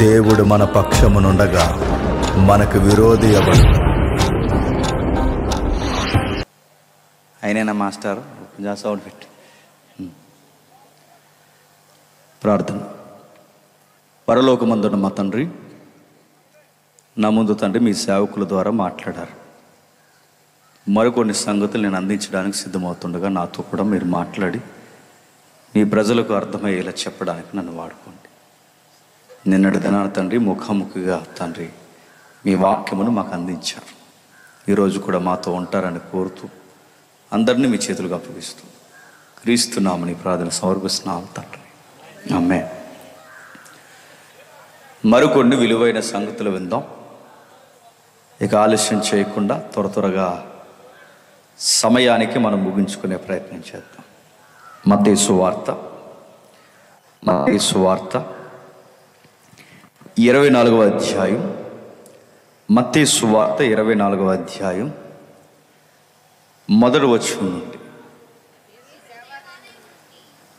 దేవుడు మన పక్షమునుండగా మనకు విరోధి ఎవడు? అయినా మాస్టర్ సౌండ్ పెట్టి ప్రార్థన. పరలోకమందున్న మా తండ్రి, నా ముందు తండ్రి మీ సేవకుల ద్వారా మాట్లాడారు. మరికొన్ని సంగతులు నేను అందించడానికి సిద్ధమవుతుండగా నాతో కూడా మీరు మాట్లాడి మీ ప్రజలకు అర్థమయ్యేలా చెప్పడానికి నన్ను వాడుకోండి. నిన్నటి దినాన తండ్రి ముఖాముఖిగా తండ్రి మీ వాక్యమును మాకు అందించారు. ఈరోజు కూడా మాతో ఉంటారని కోరుతూ అందరినీ మీ చేతులకు అప్పగిస్తూ క్రీస్తునామని ప్రార్థన సమర్పిస్తున్నాం తండ్రి, ఆమేన్. మరికొన్ని విలువైన సంగతులు విందాం. ఇక ఆలస్యం చేయకుండా త్వరగా సమయానికి మనం ముగించుకునే ప్రయత్నం చేద్దాం. మత్తయి సువార్త 24వ అధ్యాయం. మత్తయి సువార్త 24వ అధ్యాయం మొదటి వచనం నుండి.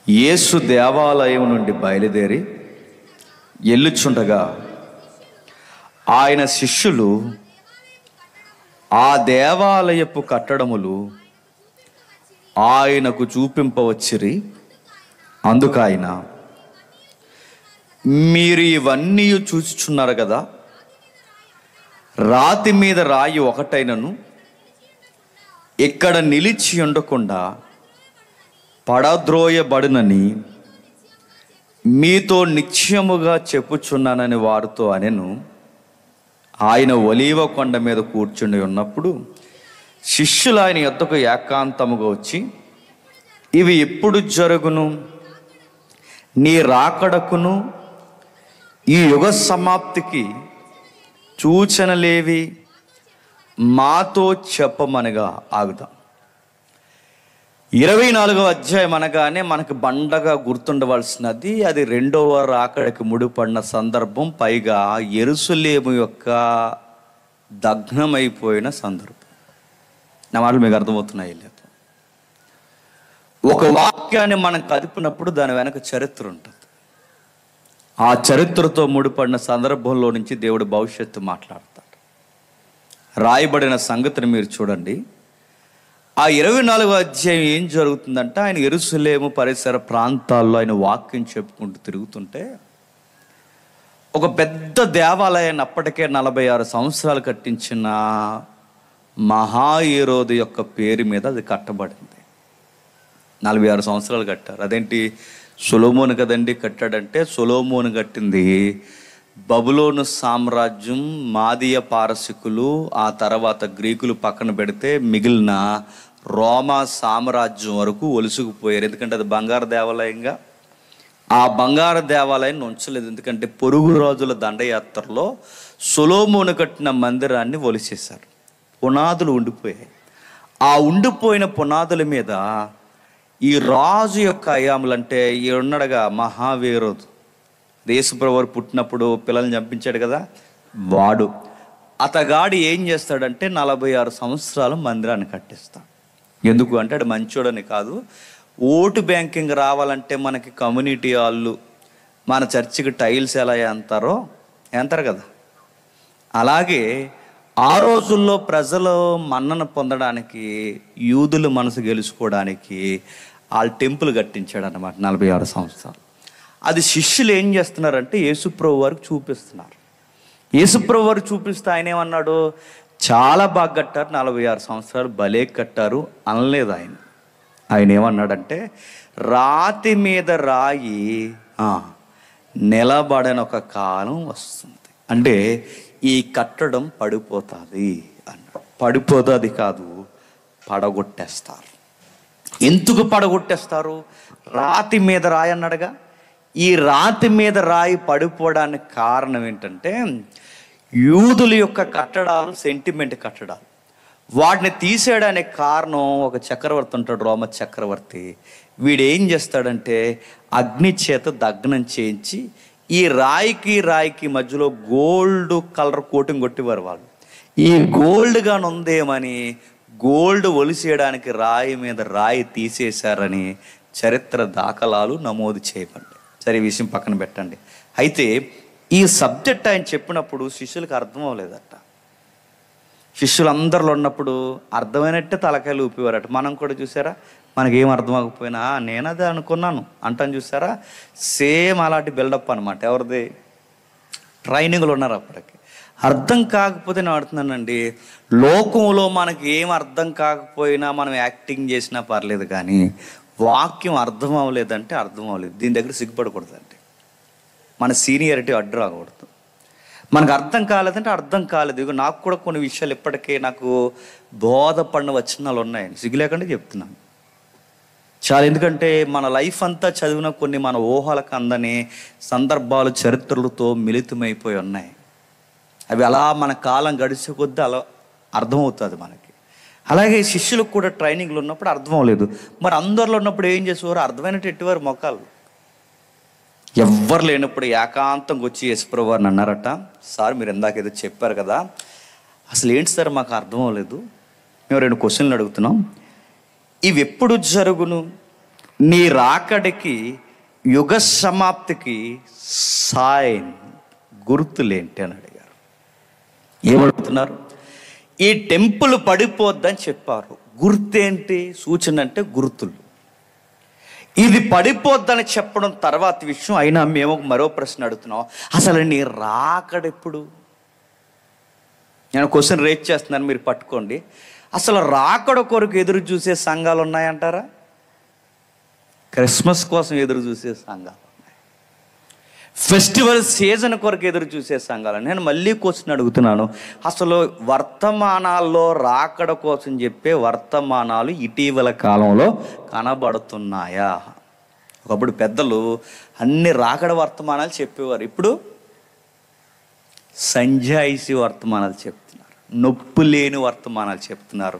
యేసు దేవాలయం నుండి బయలుదేరి ఎల్లుచుండగా ఆయన శిష్యులు ఆ దేవాలయపు కట్టడములు ఆయనకు చూపింపవచ్చిరి. అందుకైన, మీరు ఇవన్నీ చూచుచున్నారు కదా, రాతి మీద రాయి ఒకటైనను ఇక్కడ నిలిచి ఉండకుండా పడద్రోయబడునని మీతో నిశ్చయముగా చెప్పుచున్నానని వారితో అనెను. ఆయన ఒలీవ కొండ మీద కూర్చుని ఉన్నప్పుడు శిష్యులు ఆయన యొద్దకు ఏకాంతముగా వచ్చి, ఇవి ఎప్పుడు జరుగును? నీ రాకడకును ఈ యుగ సమాప్తికి సూచనలేవి? మాతో చెప్పమనగా ఆగుదాం. 24వ అధ్యాయం అనగానే మనకు బండగా గుర్తుండవలసినది అది రెండవ రాకడకి ముడిపడిన సందర్భం. పైగా యెరూషలేము యొక్క దగ్నమైపోయిన సందర్భం. నా మాటలు మీకు అర్థమవుతున్నాయి లేదు? ఒక వాక్యాన్ని మనం కదిపినప్పుడు దాని వెనక చరిత్ర ఉంటుంది. ఆ చరిత్రతో ముడిపడిన సందర్భంలో నుంచి దేవుడు భవిష్యత్తు మాట్లాడతాడు. రాయబడిన సంగతిని మీరు చూడండి. ఆ 24వ అధ్యాయం ఏం జరుగుతుందంటే, ఆయన యెరూషలేము పరిసర ప్రాంతాల్లో ఆయన వాక్యం చెప్పుకుంటూ తిరుగుతుంటే ఒక పెద్ద దేవాలయాన్ని అప్పటికే 46 సంవత్సరాలు కట్టించిన మహాహేరోదు యొక్క పేరు మీద అది కట్టబడింది. 46 సంవత్సరాలు కట్టారు. అదేంటి, సొలొమోను కదండి కట్టాడంటే, సొలొమోను కట్టింది బబులోను సామ్రాజ్యం, మాదీయ పారసికులు, ఆ తర్వాత గ్రీకులు పక్కన పెడితే మిగిలిన రోమా సామ్రాజ్యం వరకు ఒలుసుకుపోయారు. ఎందుకంటే అది బంగారు దేవాలయంగా. ఆ బంగారు దేవాలయాన్ని ఉంచలేదు, ఎందుకంటే పొరుగు రాజుల దండయాత్రలో సొలొమోను కట్టిన మందిరాన్ని ఒలిచేశారు. పునాదులు ఉండిపోయాయి. ఆ ఉండిపోయిన పునాదుల మీద ఈ రాజు యొక్క అయాములంటే ఉన్నాడుగా మహాహేరోదు, యేసుప్రభువు పుట్టినప్పుడు పిల్లల్ని చంపించాడు కదా, వాడు అతగాడు ఏం చేస్తాడంటే 46 సంవత్సరాలు మందిరాన్ని కట్టిస్తాడు. ఎందుకు అంటే అది మంచోడని కాదు, ఓటు బ్యాంకింగ్ రావాలంటే మనకి కమ్యూనిటీ హాళ్ళు, మన చర్చికి టైల్స్ ఎలా ఎంతారు కదా, అలాగే ఆ రోజుల్లో ప్రజలు మన్నన పొందడానికి, యూదుల మనసు గెలుచుకోవడానికి వాళ్ళ టెంపుల్ కట్టించాడు అన్నమాట 46 సంవత్సరాలు. అది శిష్యులు ఏం చేస్తున్నారంటే యేసుప్రభు వారికి చూపిస్తున్నారు. యేసుప్రభు వారికి చూపిస్తే ఆయన ఏమన్నాడు, చాలా బాగా కట్టారు, 46 సంవత్సరాలు భలే కట్టారు అనలేదు ఆయన. ఆయన ఏమన్నాడంటే, రాతి మీద రాయి నిలబడని ఒక కాలం వస్తుంది, అంటే ఈ కట్టడం పడిపోతుంది అన్నాడు. పడిపోతుంది కాదు, పడగొట్టేస్తారు. ఎందుకు పడగొట్టేస్తారు? రాతి మీద రాయి అన్నాడుగా. ఈ రాతి మీద రాయి పడిపోవడానికి కారణం ఏంటంటే, యూదుల యొక్క కట్టడాలు సెంటిమెంట్ కట్టడాలు, వాటిని తీసేయడానికి కారణం ఒక చక్రవర్తి ఉంటాడు, రోమ చక్రవర్తి. వీడు ఏం చేస్తాడంటే అగ్ని చేత దగ్నం చేయించి ఈ రాయికి మధ్యలో గోల్డ్ కలర్ కోటింగ్ కొట్టేవారు వాళ్ళు. ఈ గోల్డ్గా ఉందేమని గోల్డ్ ఒలిసేయడానికి రాయి మీద రాయి తీసేశారని చరిత్ర దాఖలాలు నమోదు చేయబడ్డాయి. సరే, ఈ విషయం పక్కన పెట్టండి. అయితే ఈ సబ్జెక్ట్ ఆయన చెప్పినప్పుడు శిష్యులకు అర్థం అవ్వలేదట. శిష్యులు అందరిలో ఉన్నప్పుడు అర్థమైనట్టే తలకాయలు ఊపివారట. మనం కూడా చూసారా, మనకేం అర్థం అవ్వకపోయినా నేను అదే అనుకున్నాను అంటాను చూసారా, సేమ్ అలాంటి బిల్డప్ అనమాట. ఎవరిది? ట్రైనింగ్లు ఉన్నారు అప్పటికి. అర్థం కాకపోతే నేను ఆడుతున్నానండి, లోకంలో మనకి ఏం అర్థం కాకపోయినా మనం యాక్టింగ్ చేసినా పర్లేదు, కానీ వాక్యం అర్థం అవ్వలేదంటే అర్థం అవ్వలేదు. దీని దగ్గర సిగ్గుపడకూడదండి, మన సీనియారిటీ అడ్డు రాకూడదు. మనకు అర్థం కాలేదంటే అర్థం కాలేదు. ఇక నాకు కూడా కొన్ని విషయాలు ఇప్పటికే నాకు బోధపడిన వచనాలు ఉన్నాయని సిగ్గు లేకుండా చెప్తున్నాను చాలా. ఎందుకంటే మన లైఫ్ అంతా చదివిన కొన్ని మన ఊహలకు అందని సందర్భాలు చరిత్రలతో మిళితమైపోయి ఉన్నాయి. అవి అలా మన కాలం గడిచే కొద్దీ అలా అర్థమవుతుంది మనకి. అలాగే శిష్యులకు కూడా ట్రైనింగ్లు ఉన్నప్పుడు అర్థం అవ్వలేదు. మరి అందరిలో ఉన్నప్పుడు ఏం చేసేవారు? అర్థమైనట్టు ఎట్టివారు మొక్కలు. ఎవ్వరు లేనప్పుడు ఏకాంతంగా వచ్చి యేసుప్రభువు వారిని అన్నారట, సార్ మీరు ఇందాక ఏదో చెప్పారు కదా, అసలు ఏంటి సార్ మాకు అర్థం అవ్వలేదు, మేము 2 క్వశ్చన్లు అడుగుతున్నాం. ఇవి ఎప్పుడు జరుగును? నీ రాకడికి, యుగ సమాప్తికి సైన్, గుర్తులేంటి అని అడిగారు. ఏమడుగుతున్నారు? ఈ టెంపుల్ పడిపోద్దని చెప్పారు, గుర్తేంటి? సూచన అంటే గుర్తులు. ఇది పడిపోద్దని చెప్పడం తర్వాత విషయం. అయినా మేము మరో ప్రశ్న అడుగుతున్నాం, అసలు నీ రాకడెప్పుడు? నేను క్వశ్చన్ రేజ్ చేస్తున్నాను, మీరు పట్టుకోండి. అసలు రాకడ కొరకు ఎదురు చూసే సంఘాలు ఉన్నాయంటారా? క్రిస్మస్ కోసం ఎదురు చూసే సంఘాలు ఉన్నాయి, ఫెస్టివల్ సీజన్ కొరకు ఎదురు చూసే సంఘాలు. నేను మళ్ళీ క్వశ్చన్ అడుగుతున్నాను, అసలు వర్తమానాల్లో రాకడ కోసం చెప్పే వర్తమానాలు ఇటీవల కాలంలో కనబడుతున్నాయా? ఒకప్పుడు పెద్దలు అన్ని రాకడ వర్తమానాలు చెప్పేవారు, ఇప్పుడు సంజాయిషి వర్తమానాలు చెప్తున్నారు, నొప్పి లేని వర్తమానాలు చెప్తున్నారు,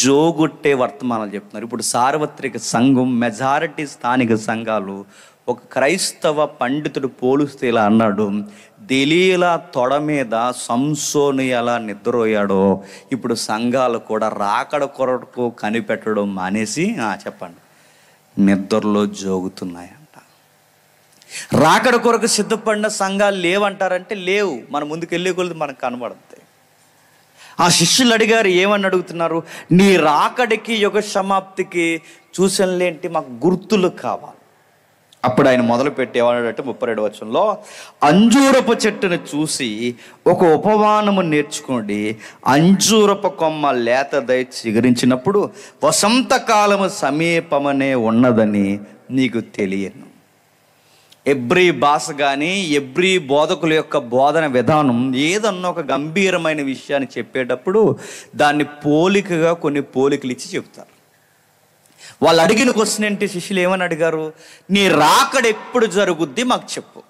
జోగొట్టే వర్తమానాలు చెప్తున్నారు. ఇప్పుడు సార్వత్రిక సంఘం, మెజారిటీ స్థానిక సంఘాలు, ఒక క్రైస్తవ పండితుడు పోలుస్తే ఇలా అన్నాడు, దెలీలా తొడ మీద సంసోను ఎలా నిద్రపోయాడో ఇప్పుడు సంఘాలు కూడా రాకడ కొరకు కనిపెట్టడం మానేసి చెప్పండి నిద్రలో జోగుతున్నాయంట. రాకడ కొరకు సిద్ధపడిన సంఘాలు లేవంటారంటే లేవు, మన ముందుకెళ్ళే కొలది మనకు కనబడుతాయి. ఆ శిష్యులు అడిగారు, ఏమని అడుగుతున్నారు? నీ రాకడికి, యుగ సమాప్తికి సూచనలేంటి? మాకు గుర్తులు కావాలి. అప్పుడు ఆయన మొదలుపెట్టి ఏమన్నాడంటే 32వ వచనంలో, అంజూరపు చెట్టును చూసి ఒక ఉపమానము నేర్చుకోండి. అంజూరపు కొమ్మ లేతదై చిగురించినప్పుడు వసంతకాలము సమీపమనే ఉన్నదని నీకు తెలియను. ఎబ్రీ భాష కానీ ఎబ్రీ బోధకుల యొక్క బోధన విధానం ఏదన్నా ఒక గంభీరమైన విషయాన్ని చెప్పేటప్పుడు దాన్ని పోలికగా కొన్ని పోలికలు ఇచ్చి చెప్తారు. వాళ్ళు అడిగిన క్వశ్చన్ ఏంటి? శిష్యులు ఏమని అడిగారు? నీ రాకడ ఎప్పుడు జరుగుద్ది మాకు చెప్పు.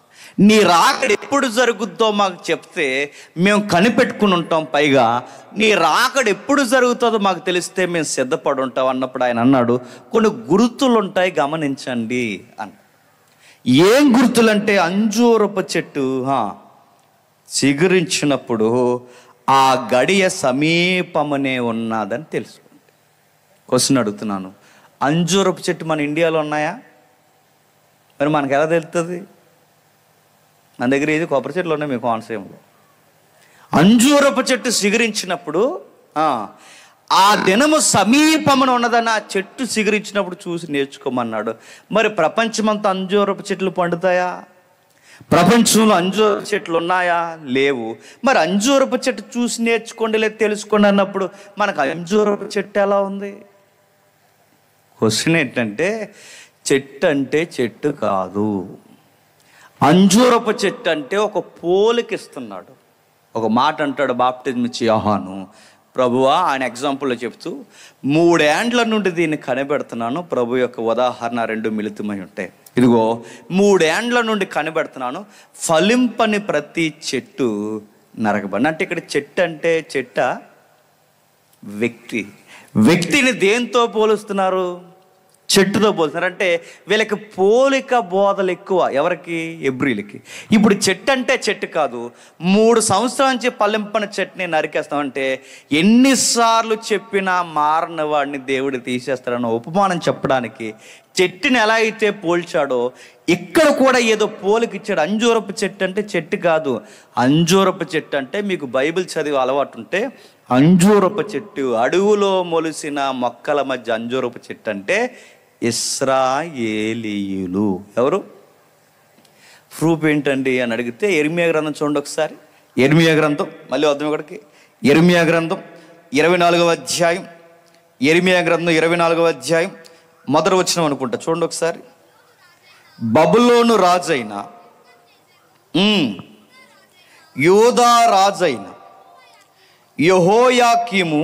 నీ రాకడ ఎప్పుడు జరుగుద్దో మాకు చెప్తే మేము కనిపెట్టుకుని ఉంటాం, పైగా నీ రాకడ ఎప్పుడు జరుగుతుందో మాకు తెలిస్తే మేము సిద్ధపడి ఉంటాం అన్నప్పుడు ఆయన అన్నాడు, కొన్ని గుర్తులు ఉంటాయి గమనించండి అని. ఏం గుర్తులంటే, అంజూరపు చెట్టు చిగురించినప్పుడు ఆ గడియ సమీపమనే ఉన్నదని తెలుసుకోండి. క్వశ్చన్ అడుగుతున్నాను, అంజూరపు చెట్టు మన ఇండియాలో ఉన్నాయా? మరి మనకు ఎలా తెలుస్తుంది? మన దగ్గర ఏది కొబ్బరి చెట్లు ఉన్నాయి మీ కోనసీమలో. అంజూరపు చెట్టు చిగురించినప్పుడు ఆ దినము సమీపమున ఉన్నదని ఆ చెట్టు చిగురించినప్పుడు చూసి నేర్చుకోమన్నాడు. మరి ప్రపంచమంతా అంజూరపు చెట్లు పండుతాయా? ప్రపంచంలో అంజూరపు చెట్లు ఉన్నాయా? లేవు. మరి అంజూరపు చెట్టు చూసి నేర్చుకోండి, లేదు తెలుసుకోండి అన్నప్పుడు మనకు అంజూరపు చెట్టు ఎలా ఉంది? క్వశ్చన్ ఏంటంటే, చెట్టు అంటే చెట్టు కాదు, అంజూరపు చెట్టు అంటే ఒక పోలికిస్తున్నాడు. ఒక మాట అంటాడు బాప్టిజం ఇచ్చి యోహాను, ప్రభువా ఆయన ఎగ్జాంపుల్లో చెప్తూ, 3 ఏండ్ల నుండి దీన్ని కనిపెడుతున్నాను. ప్రభు యొక్క ఉదాహరణ 2 మిళితమై ఉంటాయి. ఇదిగో 3 ఏండ్ల నుండి కనిపెడుతున్నాను, ఫలింపని ప్రతి చెట్టు నరకబడి. అంటే ఇక్కడ చెట్టు అంటే చెట్ట, వ్యక్తిని దేంతో పోలుస్తున్నారు? చెట్టుతో పోల్చున్నారు. అంటే వీళ్ళకి పోలిక బోధలు ఎక్కువ. ఎవరికి? ఎబ్రీలకి. ఇప్పుడు చెట్టు అంటే చెట్టు కాదు, 3 సంవత్సరాల నుంచి పల్లెంపన చెట్టుని నరికేస్తామంటే ఎన్నిసార్లు చెప్పినా మారని వాడిని దేవుడు తీసేస్తాడన్న ఉపమానం చెప్పడానికి చెట్టుని ఎలా అయితే పోల్చాడో ఇక్కడ కూడా ఏదో పోలిక ఇచ్చాడు. అంజూరపు చెట్టు అంటే చెట్టు కాదు, అంజూరపు చెట్టు అంటే మీకు బైబిల్ చదివే అలవాటు ఉంటే అంజూరపు చెట్టు, అడవులో మొలిసిన మొక్కల మధ్య అంజూరపు చెట్టు అంటే ఇశ్రాయేలీయులు. ఎవరు? ప్రూఫ్ ఏంటండి అని అడిగితే యెరెమీయా గ్రంథం చూడండి ఒకసారి. యెరెమీయా గ్రంథం, మళ్ళీ వద్దాం ఇక్కడికి. యెరెమీయా గ్రంథం 24వ అధ్యాయం, యెరెమీయా గ్రంథం 24వ అధ్యాయం మొదటి వచనం అనుకుంటా, చూడండి ఒకసారి. బబులోను రాజైన యూదా రాజైన యెహోయాకీము,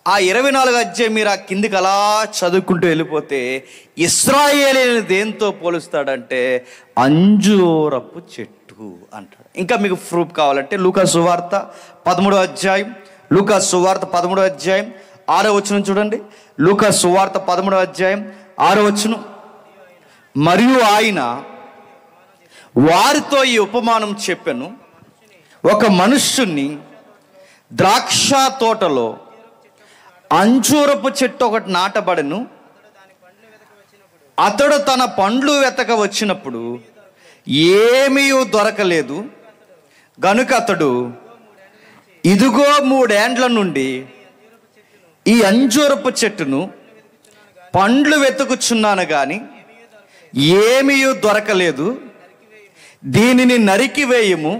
ఆ 24వ అధ్యాయం మీరు ఆ కిందికి అలా చదువుకుంటూ వెళ్ళిపోతే ఇశ్రాయేలీయులను దేంతో పోలుస్తాడంటే అంజూరపు చెట్టు అంటాడు. ఇంకా మీకు ప్రూఫ్ కావాలంటే లూకా సువార్త 13వ అధ్యాయం, లూకా సువార్త 13వ అధ్యాయం 6వ వచనం చూడండి. లూకా సువార్త 13వ అధ్యాయం 6వ వచనం. మరియు ఆయన వారితో ఈ ఉపమానం చెప్పెను, ఒక మనుష్యుణ్ణి ద్రాక్ష తోటలో అంజూరపు చెట్టు ఒకటి నాటబడెను. అతడు తన పండ్లు వెతక వచ్చినప్పుడు ఏమీ దొరకలేదు గనుక అతడు, ఇదిగో 3 ఏండ్ల నుండి ఈ అంజూరపు చెట్టును పండ్లు వెతుకుచున్నాను కానీ ఏమీ దొరకలేదు, దీనిని నరికివేయము,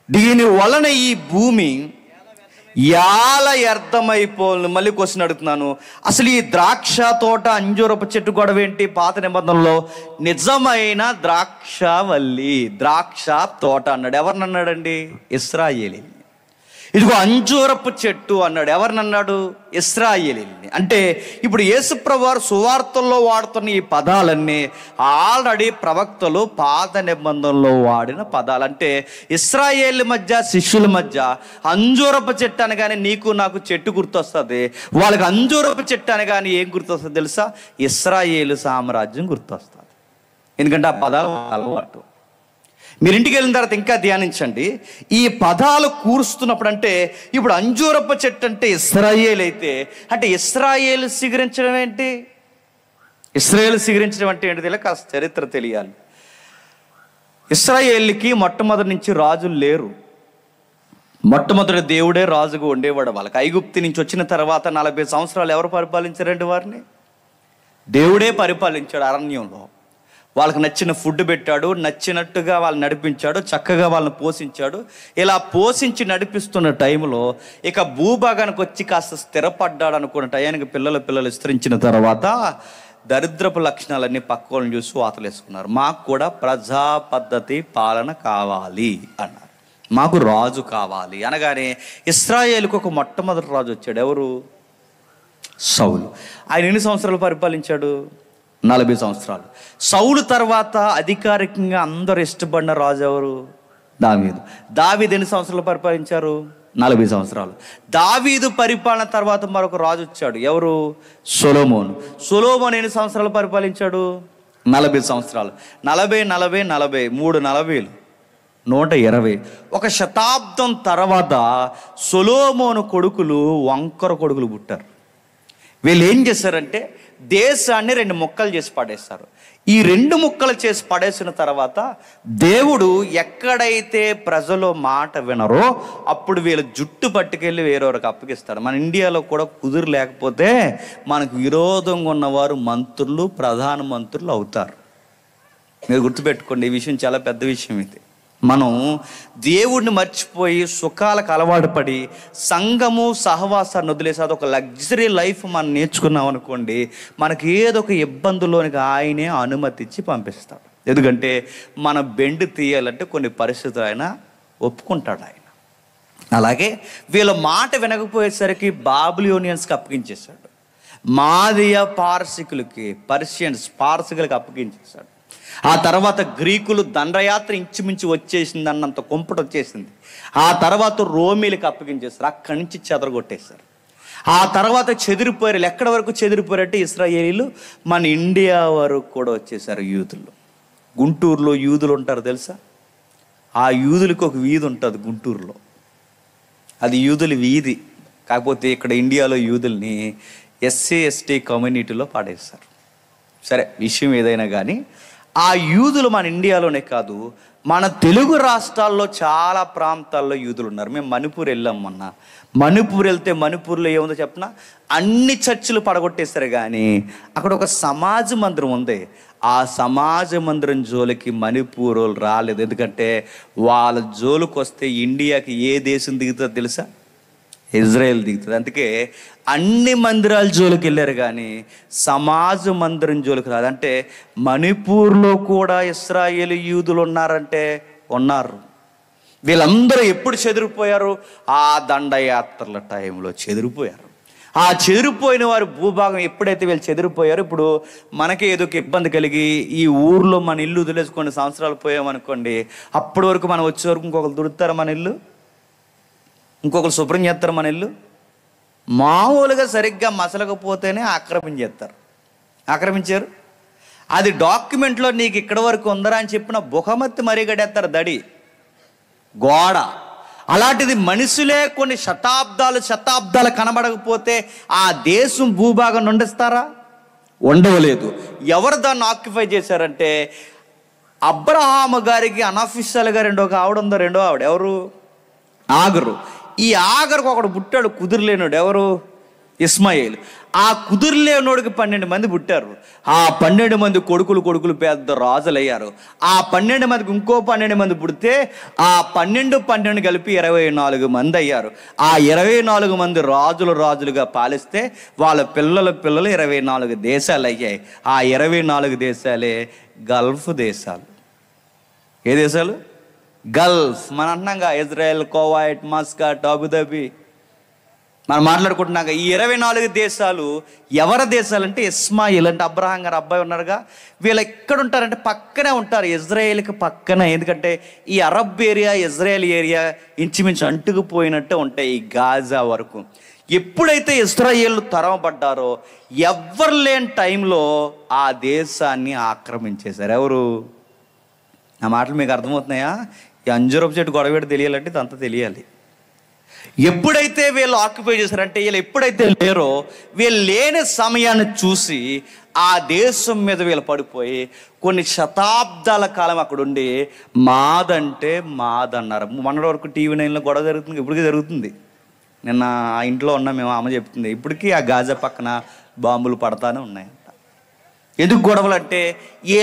దీని వలన ఈ భూమి ఎలా వ్యర్థమైపోను. మళ్ళీ క్వశ్చన్ అడుగుతున్నాను, అసలు ఈ ద్రాక్ష తోట అంజూరపు చెట్టు గొడవ ఏంటి? పాత నిబంధనలో నిజమైన ద్రాక్షవల్లి, ద్రాక్ష తోట అన్నాడు. ఎవరినన్నాడండి? ఇశ్రాయేలీయుల్ని. ఇదిగో అంజూరపు చెట్టు అన్నాడు. ఎవరినన్నాడు? ఇశ్రాయేలీయుల్ని. అంటే ఇప్పుడు యేసుప్రభువు వారు సువార్తల్లో వాడుతున్న ఈ పదాలన్నీ ఆల్రెడీ ప్రవక్తలు పాత నిబంధనలో వాడిన పదాలు. అంటే ఇశ్రాయేలు మధ్య శిష్యుల మధ్య అంజూరపు చెట్టు అనగానే నీకు నాకు చెట్టు గుర్తొస్తుంది, వాళ్ళకి అంజూరపు చెట్టు అనగానే ఏం గుర్తొస్తుంది తెలుసా? ఇశ్రాయేలు సామ్రాజ్యం గుర్తొస్తుంది. ఎందుకంటే ఆ పదాలు అలవాటు. మీరు ఇంటికి వెళ్ళిన తర్వాత ఇంకా ధ్యానించండి. ఈ పదాలు కూరుస్తున్నప్పుడు అంటే ఇప్పుడు అంజూరపు చెట్టు అంటే ఇశ్రాయేల్ అయితే, అంటే ఇశ్రాయేలు సిగురించడం ఏంటి? ఇశ్రాయేలు సిగురించడం అంటే ఏంటి తెలియక కాస్త చరిత్ర తెలియాలి. ఇశ్రాయేల్కి మొట్టమొదటి నుంచి రాజులు లేరు. మొట్టమొదటి దేవుడే రాజుగా ఉండేవాడు. వాళ్ళకి ఐగుప్తు నుంచి వచ్చిన తర్వాత 40 సంవత్సరాలు ఎవరు పరిపాలించారండి? వారిని దేవుడే పరిపాలించాడు. అరణ్యంలో వాళ్ళకి నచ్చిన ఫుడ్ పెట్టాడు, నచ్చినట్టుగా వాళ్ళని నడిపించాడు, చక్కగా వాళ్ళని పోషించాడు. ఇలా పోషించి నడిపిస్తున్న టైంలో ఇక భూభాగానికి వచ్చి కాస్త స్థిరపడ్డాడు అనుకున్న టయానికి పిల్లలు విస్తరించిన తర్వాత దరిద్రపు లక్షణాలన్నీ పక్క వాళ్ళని చూసి వాతలేసుకున్నారు. మాకు కూడా ప్రజా పద్ధతి పాలన కావాలి అన్నారు, మాకు రాజు కావాలి అనగానే ఇశ్రాయేలుకు ఒక మొట్టమొదటి రాజు వచ్చాడు. ఎవరు? సౌలు. ఆయన ఎన్ని సంవత్సరాలు పరిపాలించాడు? 40 సంవత్సరాలు. సౌలు తర్వాత అధికారికంగా అందరూ ఇష్టపడిన రాజు ఎవరు? దావీదు. దావీదు ఎన్ని సంవత్సరాలు పరిపాలించారు? 40 సంవత్సరాలు. దావీదు పరిపాలన తర్వాత మరొక రాజు వచ్చాడు. ఎవరు? సొలొమోను. సొలొమోను ఎన్ని సంవత్సరాలు పరిపాలించాడు? 40 సంవత్సరాలు. 40 40 40 3 40లు 120. ఒక శతాబ్దం తర్వాత సొలొమోను కొడుకులు వంకర కొడుకులు పుట్టారు. వీళ్ళు ఏం చేశారంటే దేశాన్ని 2 ముక్కలు చేసి పడేస్తారు. ఈ 2 ముక్కలు చేసి పడేసిన తర్వాత దేవుడు ఎక్కడైతే ప్రజలు మాట వినరో అప్పుడు వీళ్ళ జుట్టు పట్టుకెళ్ళి వేరొకరికి అప్పగిస్తాడు. మన ఇండియాలో కూడా కుదురు లేకపోతే మనకు విరోధంగా ఉన్నవారు మంత్రులు, ప్రధానమంత్రులు అవుతారు. మీరు గుర్తుపెట్టుకోండి, ఈ విషయం చాలా పెద్ద విషయం. ఇది మనం దేవుడిని మర్చిపోయి సుఖాలకు అలవాటు పడి సంఘము సహవాసాన్ని వదిలేసి అదొక లగ్జరీ లైఫ్ మనం నేర్చుకున్నాం అనుకోండి, మనకి ఏదో ఒక ఇబ్బందుల్లోనికి ఆయనే అనుమతించి పంపిస్తాడు. ఎందుకంటే మన బెండ్ తీయాలంటే కొన్ని పరిస్థితులు ఆయన ఒప్పుకుంటాడు ఆయన. అలాగే వీళ్ళ మాట వినకపోయేసరికి బాబిలోనియన్స్కి అప్పగించేశాడు. మాదియ పార్సికులకి, పర్షియన్స్ పార్సికులకి అప్పగించేశాడు. ఆ తర్వాత గ్రీకులు దండయాత్ర ఇంచుమించు వచ్చేసింది అన్నంత కొంపట వచ్చేసింది. ఆ తర్వాత రోమీలకు అప్పగించేశారు. అక్కడి నుంచి చెదరగొట్టేశారు. ఆ తర్వాత చెదిరిపోయారు. ఎక్కడి వరకు చెదిరిపోయారంటే ఇశ్రాయేలీలు మన ఇండియా వరకు కూడా వచ్చేసారు యూదులు. గుంటూరులో యూదులు ఉంటారు తెలుసా? ఆ యూదులకు ఒక వీధి ఉంటుంది గుంటూరులో, అది యూదుల వీధి. కాకపోతే ఇక్కడ ఇండియాలో యూదుల్ని ఎస్సీ ఎస్టీ కమ్యూనిటీలో పాడేస్తారు. సరే, విషయం ఏదైనా కానీ ఆ యూదులు మన ఇండియాలోనే కాదు, మన తెలుగు రాష్ట్రాల్లో చాలా ప్రాంతాల్లో యూదులు ఉన్నారు. మేము మణిపూర్ వెళ్ళాం మొన్న. మణిపూర్ వెళ్తే మణిపూర్లో ఏముందో చెప్పిన, అన్ని చర్చిలు పడగొట్టేస్తారు, కానీ అక్కడ ఒక సమాజ మందిరం ఉంది. ఆ సమాజ మందిరం జోలికి మణిపూర్ వాళ్ళు రాలేదు. ఎందుకంటే వాళ్ళ జోలికి వస్తే ఇండియాకి ఏ దేశం దిగుతుందో తెలుసా? ఇజ్రాయెల్ దిగుతుంది. అందుకే అన్ని మందిరాల జోలికి వెళ్ళారు, కానీ సమాజ మందిరం జోలికి రాదు. అంటే మణిపూర్లో కూడా ఇశ్రాయేలు యూదులు ఉన్నారంటే ఉన్నారు. వీళ్ళందరూ ఎప్పుడు చెదిరిపోయారు? ఆ దండయాత్రల టైంలో చెదిరిపోయారు. ఆ చెదిరిపోయిన వారు భూభాగం ఎప్పుడైతే వీళ్ళు చెదిరిపోయారో, ఇప్పుడు మనకి ఏదో ఒక ఇబ్బంది కలిగి ఈ ఊర్లో మన ఇల్లు వదిలేసి కొన్ని సంవత్సరాలు పోయామనుకోండి, అప్పటి వరకు మనం వచ్చే వరకు ఇంకొకరు దొరుకుతారా మన ఇల్లు? ఇంకొకరు శుభ్రం చేస్తారు మన ఇల్లు? మామూలుగా సరిగ్గా మసలకపోతేనే ఆక్రమించేస్తారు. ఆక్రమించారు. అది డాక్యుమెంట్లో నీకు ఇక్కడ వరకు ఉందరా అని చెప్పిన బుహమత్తి మరీ గడేస్తారు దడి గోడ. అలాంటిది మనుషులే కొన్ని శతాబ్దాలు కనబడకపోతే ఆ దేశం భూభాగం నుండిస్తారా? ఉండవలేదు. ఎవరు దాన్ని ఆక్యుపై చేశారంటే, అబ్రహాము గారికి అనఫిషియల్గా రెండో ఆవిడ ఎవరు? ఆగరు. ఈ ఆగరుకు ఒకడు పుట్టాడు కుదురులేనోడు, ఎవరు? ఇస్మాయిల్. ఆ కుదురులేనోడికి 12 మంది పుట్టారు. ఆ 12 మంది కొడుకులు పెద్ద రాజులు అయ్యారు. ఆ 12 మందికి ఇంకో 12 మంది పుడితే ఆ 12 కలిపి 24 మంది అయ్యారు. ఆ 24 మంది రాజులుగా పాలిస్తే వాళ్ళ పిల్లలు 24 దేశాలు అయ్యాయి. ఆ 24 దేశాలే గల్ఫ్ దేశాలు. ఏ దేశాలు? గల్ఫ్. మనం అంటున్నాగా ఇజ్రాయెల్, కువైట్, మస్కట్, అబుదాబి మనం మాట్లాడుకుంటున్నాక. ఈ 24 దేశాలు ఎవరి దేశాలు అంటే ఇస్మాయిల్ అంటే అబ్రహాం గారు అబ్బాయి ఉన్నారుగా, వీళ్ళు ఎక్కడ ఉంటారంటే పక్కనే ఉంటారు, ఇజ్రాయేల్కి పక్కన. ఎందుకంటే ఈ అరబ్ ఏరియా ఇజ్రాయెల్ ఏరియా ఇంచుమించు అంటుకుపోయినట్టే ఉంటాయి ఈ గాజా వరకు. ఎప్పుడైతే ఇజ్రాయేల్ తరమబడ్డారో ఎవ్వరు లేని టైంలో ఆ దేశాన్ని ఆక్రమించేశారు. ఎవరు? నా మాటలు మీకు అర్థమవుతున్నాయా? ఈ అంజూరపు చెట్టు గొడవ తెలియాలంటే ఇదంతా తెలియాలి. ఎప్పుడైతే వీళ్ళు ఆక్యుపై చేశారంటే, వీళ్ళు ఎప్పుడైతే లేరో, వీళ్ళు లేని సమయాన్ని చూసి ఆ దేశం మీద వీళ్ళు పడిపోయి కొన్ని శతాబ్దాల కాలం అక్కడ ఉండి మాదంటే మాదన్నారు. మొన్నటి వరకు టీవీ 9లో గొడవ జరుగుతుంది, ఇప్పటికీ జరుగుతుంది. నిన్న ఆ ఇంట్లో ఉన్న మేము అమ్మ చెప్తుంది, ఇప్పటికీ ఆ గాజా పక్కన బాంబులు పడతానే ఉన్నాయంట. ఎందుకు గొడవలు అంటే, ఏ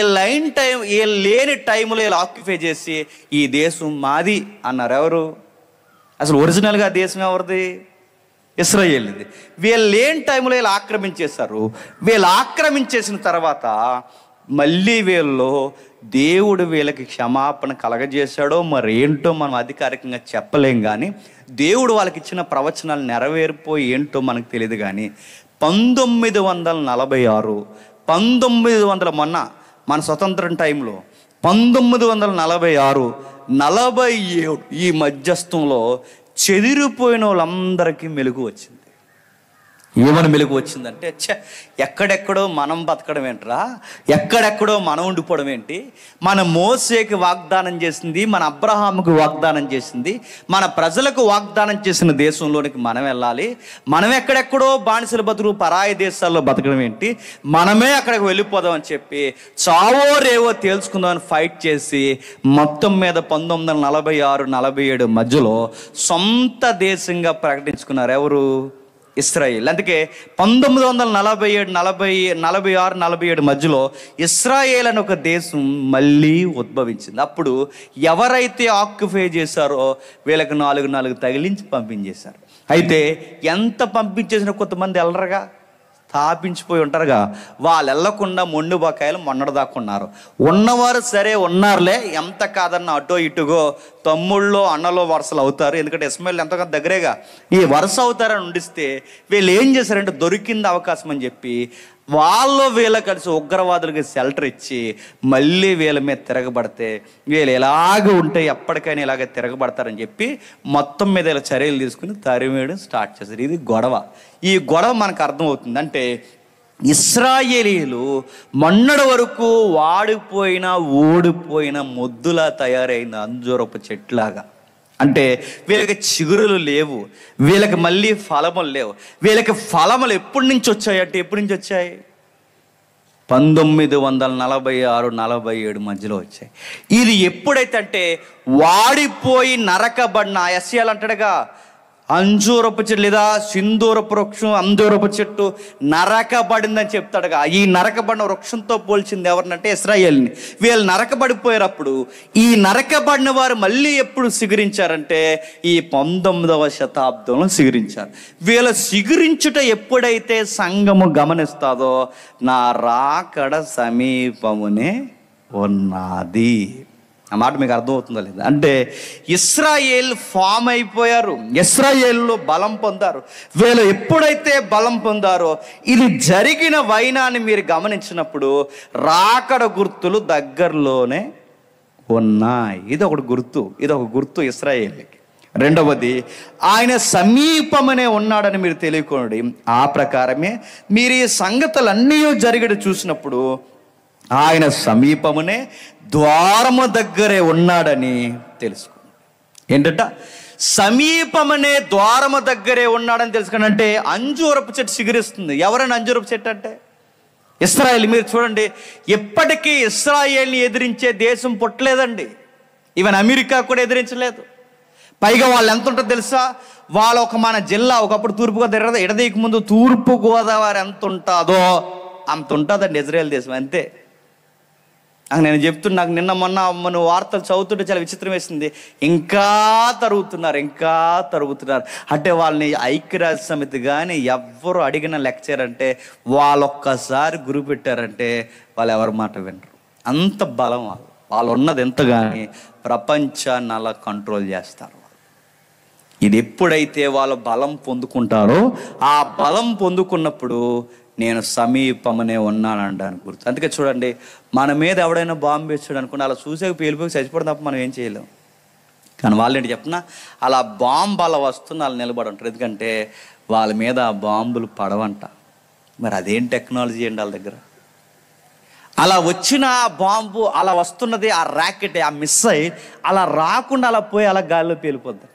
లేని టైంలో వీళ్ళు ఆక్యుపై చేసి ఈ దేశం మాది అన్నారు. ఎవరు? అసలు ఒరిజినల్గా దేశం ఎవరిది? ఇశ్రాయేలుది. వీళ్ళు లేని టైంలో వీళ్ళు ఆక్రమించేశారు. వీళ్ళు ఆక్రమించేసిన తర్వాత మళ్ళీ వీళ్ళు దేవుడు వీళ్ళకి క్షమాపణ కలగజేశాడో మరి ఏంటో మనం అధికారికంగా చెప్పలేం, కానీ దేవుడు వాళ్ళకి ఇచ్చిన ప్రవచనాలు నెరవేరిపోయి ఏంటో మనకు తెలియదు. కానీ 1946 మొన్న మన స్వతంత్రం టైంలో 1946, 47 ఈ మధ్యస్థంలో చెదిరిపోయిన వాళ్ళందరికీ మెలుగు వచ్చింది. ఏమని మెలుగు వచ్చిందంటే, ఎక్కడెక్కడో మనం బతకడం ఏంట్రా, ఎక్కడెక్కడో మనం ఉండిపోవడం ఏంటి, మన మోసేకి వాగ్దానం చేసింది, మన అబ్రహాముకు వాగ్దానం చేసింది, మన ప్రజలకు వాగ్దానం చేసిన దేశంలోనికి మనం వెళ్ళాలి. మనం ఎక్కడెక్కడో బానిసల బతుకు పరాయి దేశాల్లో బతకడం ఏంటి, మనమే అక్కడికి వెళ్ళిపోదాం అని చెప్పి చావో రేవో తేల్చుకుందామని ఫైట్ చేసి మొత్తం మీద 1946, 47 మధ్యలో సొంత దేశంగా ప్రకటించుకున్నారు. ఎవరు? ఇశ్రాయేల్. అందుకే 1947, 46, 47 మధ్యలో ఇశ్రాయేల్ అని ఒక దేశం మళ్ళీ ఉద్భవించింది. అప్పుడు ఎవరైతే ఆక్యుపై చేశారో వీళ్ళకి 4 తగిలించి పంపించేశారు. అయితే ఎంత పంపించేసినా కొంతమంది వెళ్ళరుగా, స్థాపించిపోయి ఉంటారుగా, వాళ్ళు వెళ్ళకుండా మొండు బకాయిలు మొన్నటిదాకా ఉన్నారు. ఉన్నవారు సరే ఉన్నారులే, ఎంత కాదన్నా అటో ఇటుగో తమ్ముళ్ళో అన్నలో వరుసలు అవుతారు. ఎందుకంటే ఇస్మాయిల్ ఎంతగా దగ్గరేగా ఈ వరుస అవుతారని ఉండిస్తే వీళ్ళు ఏం చేశారంటే, దొరికింది అవకాశం అని చెప్పి వాళ్ళు వీళ్ళ కలిసి ఉగ్రవాదులకి షెల్టర్ ఇచ్చి మళ్ళీ వీళ్ళ మీద తిరగబడితే వీళ్ళు ఎలాగ ఉంటే ఎప్పటికైనా ఇలాగ తిరగబడతారని చెప్పి మొత్తం మీద ఇలా చర్యలు తీసుకుని తరిమేయడం స్టార్ట్ చేశారు. ఇది గొడవ. ఈ గొడవ మనకు అర్థమవుతుంది. అంటే ఇశ్రాయేలీయులు మొన్నటి వరకు వాడిపోయిన ఓడిపోయిన మొద్దులా తయారైన అంజూరపు చెట్లాగా. అంటే వీళ్ళకి చిగురులు లేవు, వీళ్ళకి మళ్ళీ ఫలములు లేవు. వీళ్ళకి ఫలములు ఎప్పటి నుంచి వచ్చాయి అంటే ఎప్పటి నుంచి వచ్చాయి? 1946-47 మధ్యలో వచ్చాయి. ఇది ఎప్పుడైతే అంటే వాడిపోయి నరకబడిన యెషయాలు అంటాడుగా, అంజూరపు చెట్టు లేదా సింధూరపు వృక్షం అంజూరపు చెట్టు నరకబడిందని చెప్తాడుగా. ఈ నరకబడిన వృక్షంతో పోల్చింది ఎవరినంటే ఇశ్రాయేలుని. వీళ్ళు నరకబడిపోయేటప్పుడు ఈ నరకబడిన వారు మళ్ళీ ఎప్పుడు సిగురించారంటే ఈ 19వ శతాబ్దంలో సిగురించారు. వీళ్ళ సిగురించుట ఎప్పుడైతే సంఘము గమనిస్తాదో నా రాకడ సమీపమునే ఉన్నది. ఆ మాట మీకు అర్థమవుతుందా లేదా? అంటే ఇశ్రాయేల్ ఫామ్ అయిపోయారు, ఇశ్రాయేల్లో బలం పొందారు. వీళ్ళు ఎప్పుడైతే బలం పొందారో ఇది జరిగిన వైనాన్ని మీరు గమనించినప్పుడు రాకడ గుర్తులు దగ్గరలోనే ఉన్నాయి. ఇది ఒక గుర్తు ఇశ్రాయేల్కి. రెండవది, ఆయన సమీపమనే ఉన్నాడని మీరు తెలియకోండి. ఆ ప్రకారమే మీరు ఈ సంగతులన్నీ జరిగేది చూసినప్పుడు ఆయన సమీపమునే ద్వారము దగ్గరే ఉన్నాడని తెలుసుకోండి. ఏంటంట? సమీపమనే ద్వారము దగ్గరే ఉన్నాడని తెలుసుకోండి. అంటే అంజూరపు చెట్టు సిగురిస్తుంది. ఎవరైనా అంజూరపు చెట్టు అంటే ఇశ్రాయేల్. మీరు చూడండి, ఎప్పటికీ ఇశ్రాయేల్ని ఎదిరించే దేశం పుట్టలేదండి. ఈవెన్ అమెరికా కూడా ఎదిరించలేదు. పైగా వాళ్ళు ఎంత ఉంటుందో తెలుసా? వాళ్ళ మన జిల్లా ఒకప్పుడు తూర్పుగోదావరి ఎడదీకి ముందు తూర్పుగోదావరి ఎంత ఉంటుందో అంత ఉంటుందండి ఇజ్రాయేల్ దేశం, అంతే. నేను చెప్తున్నా, నాకు నిన్న మొన్న వార్తలు చదువుతుంటే చాలా విచిత్రం వేసింది. ఇంకా తరుగుతున్నారు. అంటే వాళ్ళని ఐక్యరాజ్య సమితి కానీ ఎవ్వరు అడిగిన లెక్చర్ అంటే వాళ్ళొక్కసారి గురి పెట్టారంటే వాళ్ళు ఎవరి మాట వినరు. అంత బలం వాళ్ళు ఉన్నది ఎంత కానీ ప్రపంచాన్ని అలా కంట్రోల్ చేస్తారు. ఇది ఎప్పుడైతే వాళ్ళు బలం పొందుకుంటారో ఆ బలం పొందుకున్నప్పుడు నేను సమీపమనే ఉన్నానడానికి గుర్తు. అందుకే చూడండి, మన మీద ఎవడైనా బాంబు వేసాడు అనుకోండి, అలా చూసాక పేలిపోయి చచ్చిపోవడం తప్ప మనం ఏం చేయలేం. కానీ వాళ్ళేంటి చెప్పినా, అలా బాంబు అలా వస్తుంది వాళ్ళు నిలబడి ఉంటారు. ఎందుకంటే వాళ్ళ మీద ఆ బాంబులు పడవంట. మరి అదేం టెక్నాలజీ అండి వాళ్ళ దగ్గర. అలా వచ్చిన ఆ బాంబు అలా వస్తున్నది, ఆ ర్యాకెట్, ఆ మిస్సైల్ అలా రాకుండా అలా పోయి అలా గాలిలో పేలిపోద్దట.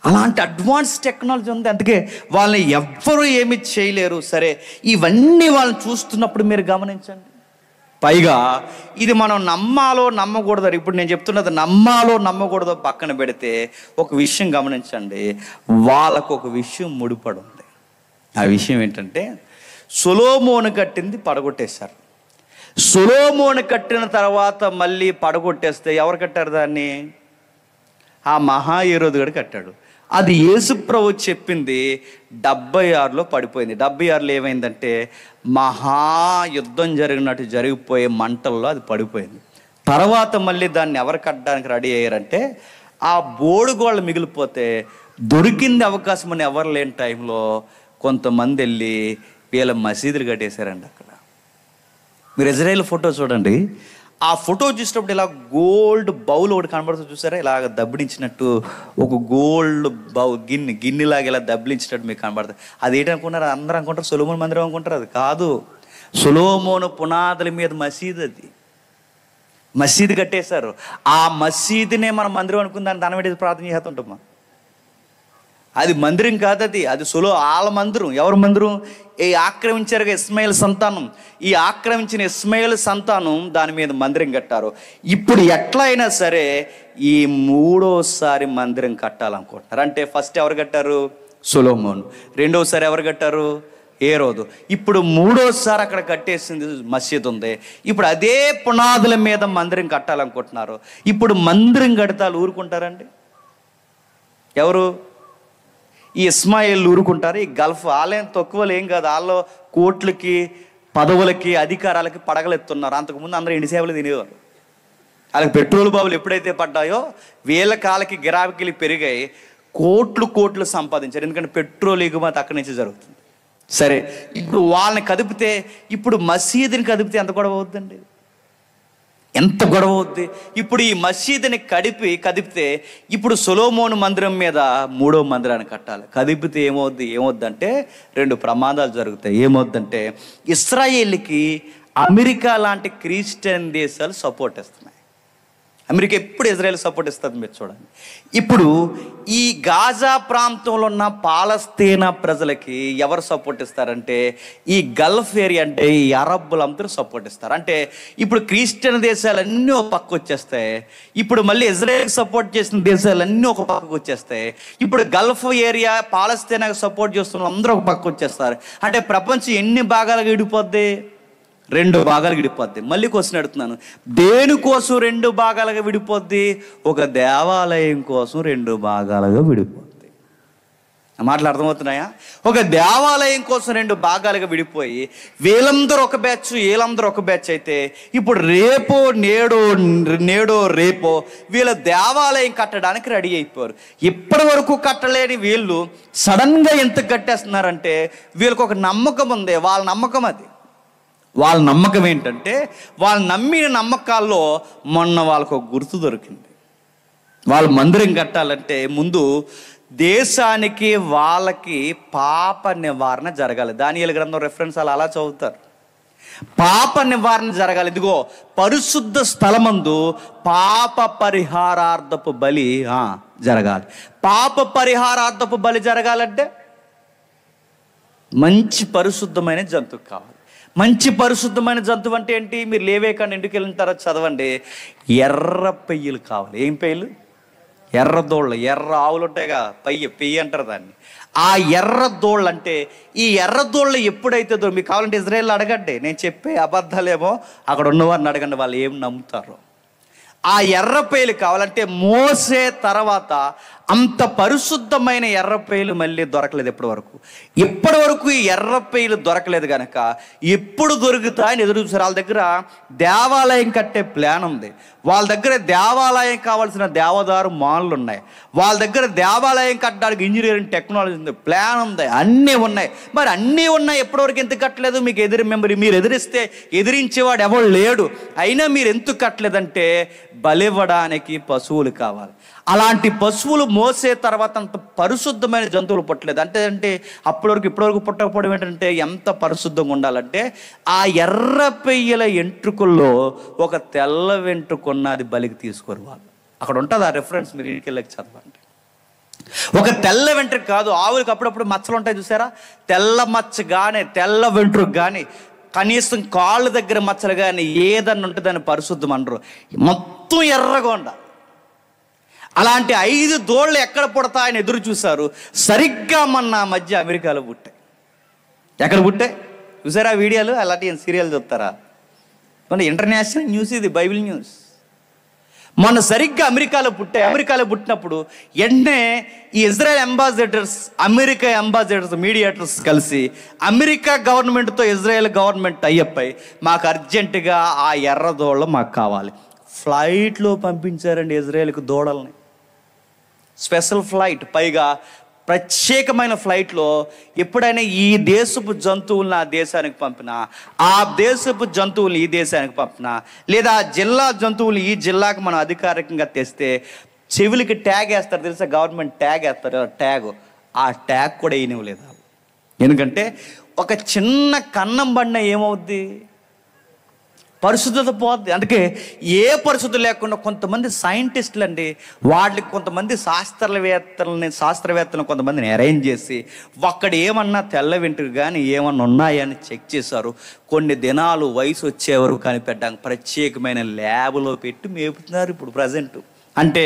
అలాంటి అడ్వాన్స్ టెక్నాలజీ ఉంది. అందుకే వాళ్ళని ఎవ్వరూ ఏమి చేయలేరు. సరే, ఇవన్నీ వాళ్ళని చూస్తున్నప్పుడు మీరు గమనించండి. పైగా ఇది మనం నమ్మాలో నమ్మకూడదు. ఇప్పుడు నేను చెప్తున్నది నమ్మాలో నమ్మకూడదో పక్కన పెడితే ఒక విషయం గమనించండి. వాళ్ళకు ఒక విషయం ముడిపడి ఉంది. ఆ విషయం ఏంటంటే సొలొమోను కట్టింది పడగొట్టేశారు. సొలొమోను కట్టిన తర్వాత మళ్ళీ పడగొట్టేస్తే ఎవరు కట్టారు దాన్ని? ఆ మహాహేరోదు గారు కట్టాడు. అది యేసుప్రభు చెప్పింది 76లో పడిపోయింది. 76లో ఏమైందంటే మహాయుద్ధం జరిగిపోయే మంటల్లో అది పడిపోయింది. తర్వాత మళ్ళీ దాన్ని ఎవరు కట్టడానికి రెడీ అయ్యారంటే ఆ బోడుగోళ్ళు మిగిలిపోతే దొరికింది అవకాశం అని ఎవరు లేని టైంలో కొంతమంది వెళ్ళి వీళ్ళ మసీదులు కట్టేశారండి. అక్కడ మీరు ఇజ్రాయేల్ ఫోటో చూడండి. ఆ ఫోటో చూసినప్పుడు ఇలా గోల్డ్ బౌల్ ఒకటి కనబడుతుంది, చూసారా? ఇలాగ దబ్బిడించినట్టు ఒక గోల్డ్ గిన్నెలాగా ఇలా దబ్బిలించినట్టు మీకు కనబడుతుంది. అది ఏంటనుకుంటారు? అందరూ అనుకుంటారు సొలొమోను మందిరం అనుకుంటారు. అది కాదు. సొలొమోను పునాదుల మీద మసీదు. అది మసీదు కట్టేశారు. ఆ మసీదునే మనం మందిరం అనుకుందాన్ని దాని మీద ప్రార్థన చేస్తుంటాం. అది మందిరం కాదు, అది వాళ్ళ మందిరం. ఎవరి మందిరం? ఈ ఆక్రమించారుగా ఇస్మాయిల్ సంతానం. ఈ ఆక్రమించిన ఇస్మాయిల్ సంతానం దాని మీద మందిరం కట్టారు. ఇప్పుడు ఎట్లయినా సరే ఈ 3వసారి మందిరం కట్టాలనుకుంటున్నారు. అంటే ఫస్ట్ ఎవరు కట్టారు? సొలొమోను. రెండవసారి ఎవరు కట్టారు? హేరోదు. ఇప్పుడు 3వసారి అక్కడ కట్టేసింది మసీద్ ఉంది. ఇప్పుడు అదే పునాదుల మీద మందిరం కట్టాలనుకుంటున్నారు. ఇప్పుడు మందిరం కడతాలు ఊరుకుంటారండి ఎవరు? ఈ ఇస్మాయిల్ ఊరుకుంటారు. ఈ గల్ఫ్ వాళ్ళేం తక్కువలు ఏం కాదు. వాళ్ళు కోట్లకి పదవులకి అధికారాలకి పడగలెత్తున్నారు. అంతకుముందు అందరూ ఇండి సేవలు తినేవారు. వాళ్ళకి పెట్రోల్ బాబులు ఎప్పుడైతే పడ్డాయో వీళ్ళ కాలకి గిరాకీలు పెరిగాయి. కోట్లు సంపాదించారు. ఎందుకంటే పెట్రోల్ ఎగుమతి అక్కడి నుంచి జరుగుతుంది. సరే, ఇప్పుడు వాళ్ళని కదిపితే, ఇప్పుడు మసీదుని కదిపితే ఎంత గొడవ అవుద్దండి? ఎంత గొడవ అవుద్ది? ఇప్పుడు ఈ మసీదుని కదిపితే ఇప్పుడు సొలొమోను మందిరం మీద 3వ మందిరాన్ని కట్టాలి. కదిపితే ఏమవుద్దంటే 2 ప్రమాదాలు జరుగుతాయి. ఏమవుద్దంటే, ఇస్రాయేల్కి అమెరికా లాంటి క్రిస్టియన్ దేశాలు సపోర్ట్ ఇస్తున్నాయి. అమెరికా ఎప్పుడు ఇజ్రాయెల్ సపోర్ట్ ఇస్తుంది, మీరు చూడండి. ఇప్పుడు ఈ గాజా ప్రాంతంలో ఉన్న పాలస్తీనా ప్రజలకి ఎవరు సపోర్ట్ ఇస్తారంటే, ఈ గల్ఫ్ ఏరియా అంటే ఈ అరబ్బులు అందరూ సపోర్ట్ ఇస్తారు. అంటే ఇప్పుడు క్రిస్టియన్ దేశాలన్నీ ఒక పక్క వచ్చేస్తాయి. ఇప్పుడు మళ్ళీ ఇజ్రాయెల్కి సపోర్ట్ చేసిన దేశాలన్నీ ఒక పక్కకు వచ్చేస్తాయి. ఇప్పుడు గల్ఫ్ ఏరియా పాలస్తీనాకు సపోర్ట్ చేస్తున్న అందరూ ఒక పక్క వచ్చేస్తారు. అంటే ప్రపంచం ఎన్ని భాగాలుగా విడిపోద్ది? 2 భాగాలు విడిపోద్ది. మళ్ళీ క్వశ్చన్ అడుగుతున్నాను, దేనికోసం 2 భాగాలుగా విడిపోద్ది? ఒక దేవాలయం కోసం 2 భాగాలుగా విడిపోద్ది. మాటలు అర్థమవుతున్నాయా? ఒక దేవాలయం కోసం 2 భాగాలుగా విడిపోయి వీళ్ళందరూ ఒక బ్యాచ్, వీళ్ళందరూ ఒక బ్యాచ్ అయితే, ఇప్పుడు నేడో రేపో వీళ్ళ దేవాలయం కట్టడానికి రెడీ అయిపోయారు. ఇప్పటి వరకు కట్టలేని వీళ్ళు సడన్గా ఎంత కట్టేస్తున్నారంటే, వీళ్ళకి ఒక నమ్మకం ఉంది. వాళ్ళ నమ్మకం అది. వాళ్ళ నమ్మకం ఏంటంటే, వాళ్ళు నమ్మిన నమ్మకాల్లో మొన్న వాళ్ళకు ఒక గుర్తు దొరికింది. వాళ్ళు మందిరం కట్టాలంటే ముందు దేశానికి వాళ్ళకి పాప నివారణ జరగాలి. దానియేలు గ్రంథం రెఫరెన్స్ అలా చదువుతారు. పాప నివారణ జరగాలి. ఇదిగో పరిశుద్ధ స్థలమందు పాప పరిహారార్థపు బలి జరగాలి. పాప పరిహారార్థపు బలి జరగాలంటే మంచి పరిశుద్ధమైన జంతువు కావాలి. మంచి పరిశుద్ధమైన జంతువు అంటే ఏంటి? మీరు లేవేకాండం ఇంటికి వెళ్ళిన తర్వాత చదవండి. ఎర్ర పెయ్యలు కావాలి. ఏం పెయ్యలు? ఎర్రదోళ్ళు. ఎర్ర ఆవులు ఉంటాయిగా, పెయ్యి అంటారు దాన్ని. ఆ ఎర్రదోళ్ళు అంటే, ఈ ఎర్రదోళ్ళు ఎప్పుడైతే మీకు కావాలంటే ఇజ్రాయెల్ అడగండి, నేను చెప్పే అబద్ధాలేమో అక్కడ ఉన్నవారిని అడగండి, వాళ్ళు ఏం నమ్ముతారో. ఆ ఎర్రపేలు కావాలంటే మోసే తర్వాత అంత పరిశుద్ధమైన ఎర్రపేలు మళ్ళీ దొరకలేదు ఇప్పటి వరకు ఈ ఎర్రపేలు దొరకలేదు కనుక ఎప్పుడు దొరుకుతాయని ఎదురు చూసారు. వాళ్ళ దగ్గర దేవాలయం కట్టే ప్లాన్ ఉంది. వాళ్ళ దగ్గర దేవాలయం కావాల్సిన దేవదారు మానులు ఉన్నాయి. వాళ్ళ దగ్గర దేవాలయం కట్టడానికి ఇంజనీరింగ్ టెక్నాలజీ ఉంది, ప్లాన్ ఉంది, అన్నీ ఉన్నాయి. మరి అన్నీ ఉన్నాయి, ఎప్పటివరకు ఎందుకు కట్టలేదు? మీరు ఎదిరిస్తే ఎదిరించేవాడు ఎవరు లేడు. అయినా మీరు ఎందుకు కట్టలేదంటే, బలివ్వడానికి పశువులు కావాలి. అలాంటి పశువులు మోసే తర్వాత అంత పరిశుద్ధమైన జంతువులు పుట్టలేదు. అంటే ఇప్పటివరకు పుట్టకపోవడం ఏంటంటే, ఎంత పరిశుద్ధంగా ఉండాలంటే, ఆ ఎర్ర పెయ్యల ఎంట్రుకల్లో ఒక తెల్ల వెంట్రుకున్నది బలికి తీసుకోరు వాళ్ళు. అక్కడ ఉంటుంది ఆ రెఫరెన్స్, మీరు ఇంటికి వెళ్ళకి చదవండి. ఒక తెల్ల వెంట్రుక కాదు, ఆవులకి అప్పుడప్పుడు మచ్చలు ఉంటాయి చూసారా? తెల్ల మచ్చ కానీ తెల్ల వెంట్రుక కానీ కనీసం కాళ్ళ దగ్గర మచ్చలు కానీ ఏదన్నా ఉంటే దాన్ని పరిశుద్ధం అనరు. మొత్తం ఎర్రగా ఉండాలి. అలాంటి 5 దోళ్ళు ఎక్కడ పుడతాయని ఎదురు చూశారు. సరిగ్గా మొన్న మధ్య అమెరికాలో పుట్టాయి. ఎక్కడ పుట్టాయి చూసారా వీడియోలు? అలాంటి సీరియల్ చూస్తారా? మన ఇంటర్నేషనల్ న్యూస్ ఇది, బైబిల్ న్యూస్. మొన్న సరిగ్గా అమెరికాలో పుట్టినప్పుడు వెంటనే ఈ Israel ambassadors, America ambassadors, mediators కలిసి అమెరికా గవర్నమెంట్తో ఇజ్రాయెల్ గవర్నమెంట్ టైఅప్ అయ్యి, మాకు అర్జెంటుగా ఆ ఎర్ర దోళ్ళు మాకు కావాలి. ఫ్లైట్లో పంపించారండి ఇజ్రాయెల్కి దూడల్ని. స్పెషల్ ఫ్లైట్, పైగా ప్రత్యేకమైన ఫ్లైట్లో. ఎప్పుడైనా ఈ దేశపు జంతువులను ఆ దేశానికి పంపినా, ఆ దేశపు జంతువులు ఈ దేశానికి పంపినా, లేదా జిల్లా జంతువులు ఈ జిల్లాకు మనం అధికారికంగా తెస్తే చెవులకి ట్యాగ్ వేస్తారు తెలుసా? గవర్నమెంట్ ట్యాగ్ వేస్తారు. ఆ ట్యాగ్ కూడా వేయనివ్వలేదు. ఎందుకంటే ఒక చిన్న కన్నం పడినా ఏమవుద్ది? పరిశుద్ధత పోద్ది. అందుకే ఏ పరిశుద్ధత లేకుండా కొంతమంది సైంటిస్టులు అండి, వాళ్ళకి కొంతమంది శాస్త్రవేత్తలను కొంతమందిని అరేంజ్ చేసి అక్కడ ఏమన్నా తెల్ల వెంట్రుక కానీ ఏమన్నా ఉన్నాయని చెక్ చేశారు. కొన్ని దినాలు వయసు వచ్చేవరకు కనిపెట్టడానికి ప్రత్యేకమైన ల్యాబ్లో పెట్టి మేపుతున్నారు ఇప్పుడు ప్రజెంట్. అంటే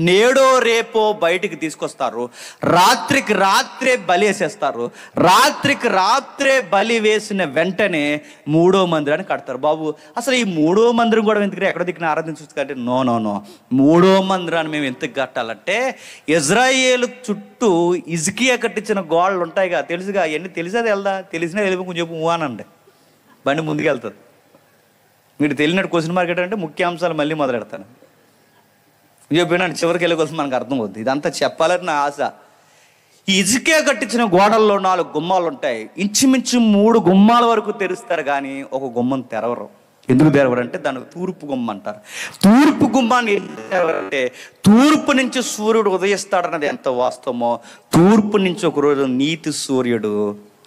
నేడో రేపో బయటికి తీసుకొస్తారు, రాత్రికి రాత్రే బలి వేసేస్తారు. రాత్రికి రాత్రే బలి వేసిన వెంటనే 3వ మందిరాన్ని కడతారు. బాబు అసలు ఈ 3వ మందిరం కూడా ఎందుకు ఎక్కడ దిక్కున ఆరాధించవచ్చు కంటే, నో 3వ మందిరాన్ని మేము ఎందుకు కట్టాలంటే, ఇజ్రాయేలు చుట్టూ ఇజ్కియా కట్టించిన గోడలు ఉంటాయిగా, తెలుసుగా? అవన్నీ తెలిసేది వెళ్దా? తెలిసినా వెళ్ళి కొంచెం చెప్పు అనండి, బండి ముందుకు వెళ్తుంది. మీరు తెలియనట్టు క్వశ్చన్ మార్కెట్ అంటే ముఖ్యాంశాలు మళ్ళీ మొదలెడతాను చెప్పినాను, చివరికి వెళ్ళే కోసం మనకు అర్థం అవుతుంది. ఇదంతా చెప్పాలని నా ఆశ. ఈ ఇజుకే కట్టించిన గోడల్లో 4 గుమ్మాలు ఉంటాయి. ఇంచుమించు 3 గుమ్మాల వరకు తెరుస్తారు, కానీ ఒక గుమ్మం తెరవరు. ఎందుకు తెరవరంటే దానికి తూర్పు గుమ్మ అంటారు. తూర్పు గుమ్మాన్ని తెరవరంటే తూర్పు నుంచి సూర్యుడు ఉదయిస్తాడన్నది ఎంత వాస్తవమో, తూర్పు నుంచి ఒకరోజు నీతి సూర్యుడు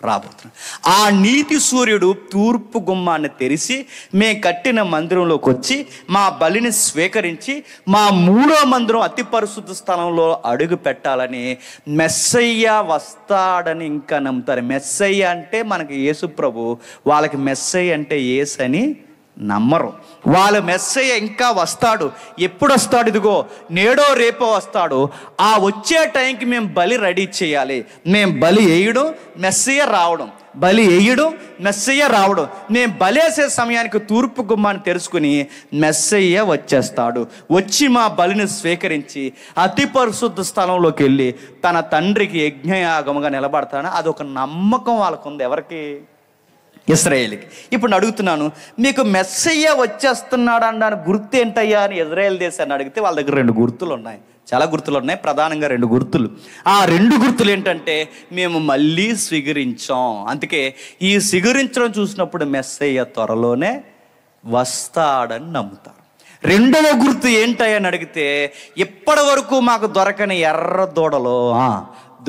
రాబోతున్నాడు. ఆ నీతి సూర్యుడు తూర్పు గుమ్మాన్ని తెరిచి మేము కట్టిన మందిరంలోకి వచ్చి మా బలిని స్వీకరించి మా 3వ మందిరం అతి పరిశుద్ధ స్థలంలో అడుగు పెట్టాలని మెస్సయ్య వస్తాడని ఇంకా నమ్ముతారు. మెస్సయ్య అంటే మనకి యేసు ప్రభు, వాళ్ళకి మెస్సయ్య అంటే యేసు అని నమ్మరు. వాళ్ళ మెస్సయ్య ఇంకా వస్తాడు. ఎప్పుడు వస్తాడు? ఇదిగో నేడో రేపో వస్తాడు. ఆ వచ్చే టైంకి మేము బలి రెడీ చేయాలి. మేము బలి వేయడం, మెస్సయ్య రావడం, బలి వేయడం, మెస్సయ్య రావడం. మేము బలేసే సమయానికి తూర్పు గుమ్మాన్ని తెరుచుకుని మెస్సయ్య వచ్చేస్తాడు. వచ్చి మా బలిని స్వీకరించి అతి పరిశుద్ధ స్థలంలోకి వెళ్ళి తన తండ్రికి యజ్ఞయాగముగా నిలబడతాడు. అదొక నమ్మకం వాళ్ళకు ఉంది. ఎవరికి? ఇశ్రాయేలుకి. ఇప్పుడు అడుగుతున్నాను, మీకు మెస్సయ్య వచ్చేస్తున్నాడు అనడానికి గుర్తు ఏంటయ్యా అని ఇజ్రాయేల్ దేశాన్ని అడిగితే వాళ్ళ దగ్గర 2 గుర్తులు ఉన్నాయి. చాలా గుర్తులు ఉన్నాయి, ప్రధానంగా 2 గుర్తులు. ఆ 2 గుర్తులు ఏంటంటే మేము మళ్ళీ స్వీకరించాం. అందుకే ఈ స్వీకరించడం చూసినప్పుడు మెస్సయ్య త్వరలోనే వస్తాడని నమ్ముతారు. 2వ గుర్తు ఏంటని అడిగితే ఇప్పటి వరకు మాకు దొరకని ఎర్ర దూడలు